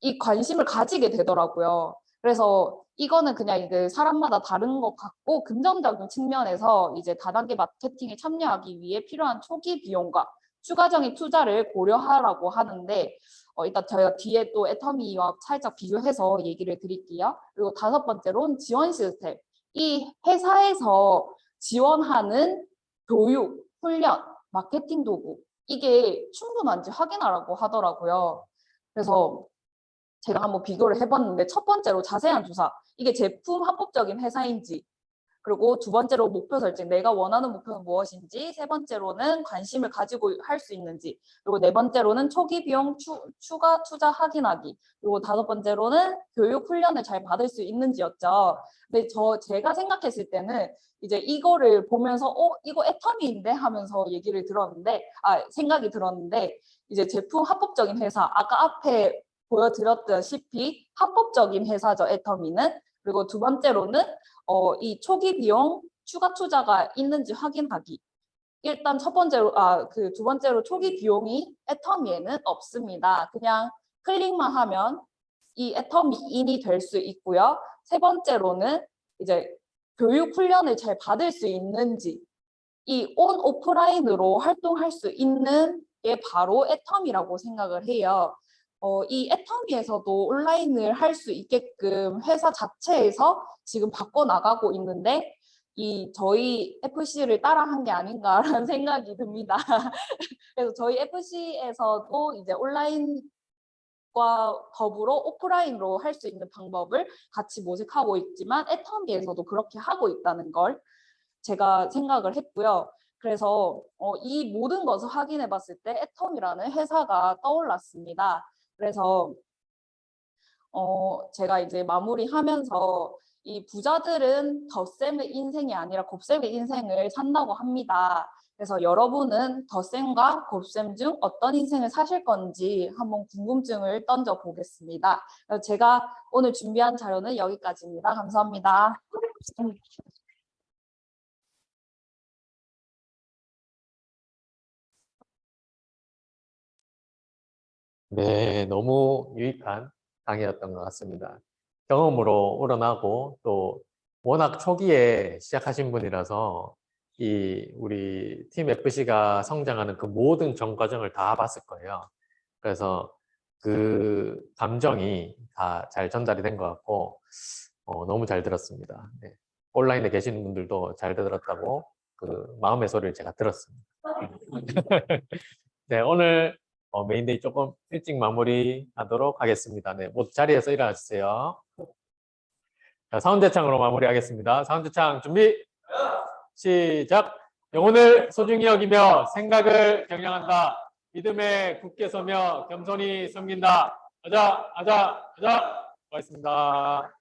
이 관심을 가지게 되더라고요. 그래서 이거는 그냥 이제 사람마다 다른 것 같고 금전적인 측면에서 이제 다단계 마케팅에 참여하기 위해 필요한 초기 비용과 추가적인 투자를 고려하라고 하는데 일단 저희가 뒤에 또 애터미와 살짝 비교해서 얘기를 드릴게요. 그리고 다섯 번째로는 지원 시스템. 이 회사에서 지원하는 교육, 훈련, 마케팅 도구 이게 충분한지 확인하라고 하더라고요. 그래서 제가 한번 비교를 해봤는데 첫 번째로 자세한 조사. 이게 제품 합법적인 회사인지 그리고 두 번째로 목표 설정. 내가 원하는 목표는 무엇인지 세 번째로는 관심을 가지고 할 수 있는지 그리고 네 번째로는 초기 비용 추가 투자 확인하기 그리고 다섯 번째로는 교육 훈련을 잘 받을 수 있는지였죠. 근데 제가 생각했을 때는 이제 이거를 보면서 이거 애터미인데 하면서 생각이 들었는데 이제 제품 합법적인 회사 아까 앞에 보여드렸다시피 합법적인 회사죠, 애터미는. 그리고 두 번째로는 이 초기 비용 추가 투자가 있는지 확인하기. 일단 두 번째로 초기 비용이 애터미에는 없습니다. 그냥 클릭만 하면 이 애터미인이 될 수 있고요. 세 번째로는 이제 교육 훈련을 잘 받을 수 있는지 이 온 오프라인으로 활동할 수 있는 게 바로 애터미라고 생각을 해요. 이 애터미에서도 온라인을 할 수 있게끔 회사 자체에서 지금 바꿔나가고 있는데 저희 FC를 따라한 게 아닌가라는 생각이 듭니다. 그래서 저희 FC에서도 이제 온라인과 더불어 오프라인으로 할 수 있는 방법을 같이 모색하고 있지만 애터미에서도 그렇게 하고 있다는 걸 제가 생각을 했고요. 그래서 이 모든 것을 확인해 봤을 때 애터미라는 회사가 떠올랐습니다. 그래서 제가 이제 마무리하면서 이 부자들은 덧셈의 인생이 아니라 곱셈의 인생을 산다고 합니다. 그래서 여러분은 덧셈과 곱셈 중 어떤 인생을 사실 건지 한번 궁금증을 던져 보겠습니다. 제가 오늘 준비한 자료는 여기까지입니다. 감사합니다. 네, 너무 유익한 강의였던 것 같습니다. 경험으로 우러나고 또 워낙 초기에 시작하신 분이라서 우리 팀 FC가 성장하는 그 모든 전 과정을 다 봤을 거예요. 그래서 그 감정이 다 잘 전달이 된 것 같고 너무 잘 들었습니다. 네. 온라인에 계시는 분들도 잘 들었다고 그 마음의 소리를 제가 들었습니다. 네, 오늘 메인데이 조금 일찍 마무리하도록 하겠습니다. 네, 모두 자리에서 일어나 주세요. 자, 사운드창으로 마무리하겠습니다. 사운드창 준비, 시작! 영혼을 소중히 여기며 생각을 경영한다. 믿음에 굳게 서며 겸손히 섬긴다. 아자, 고맙습니다.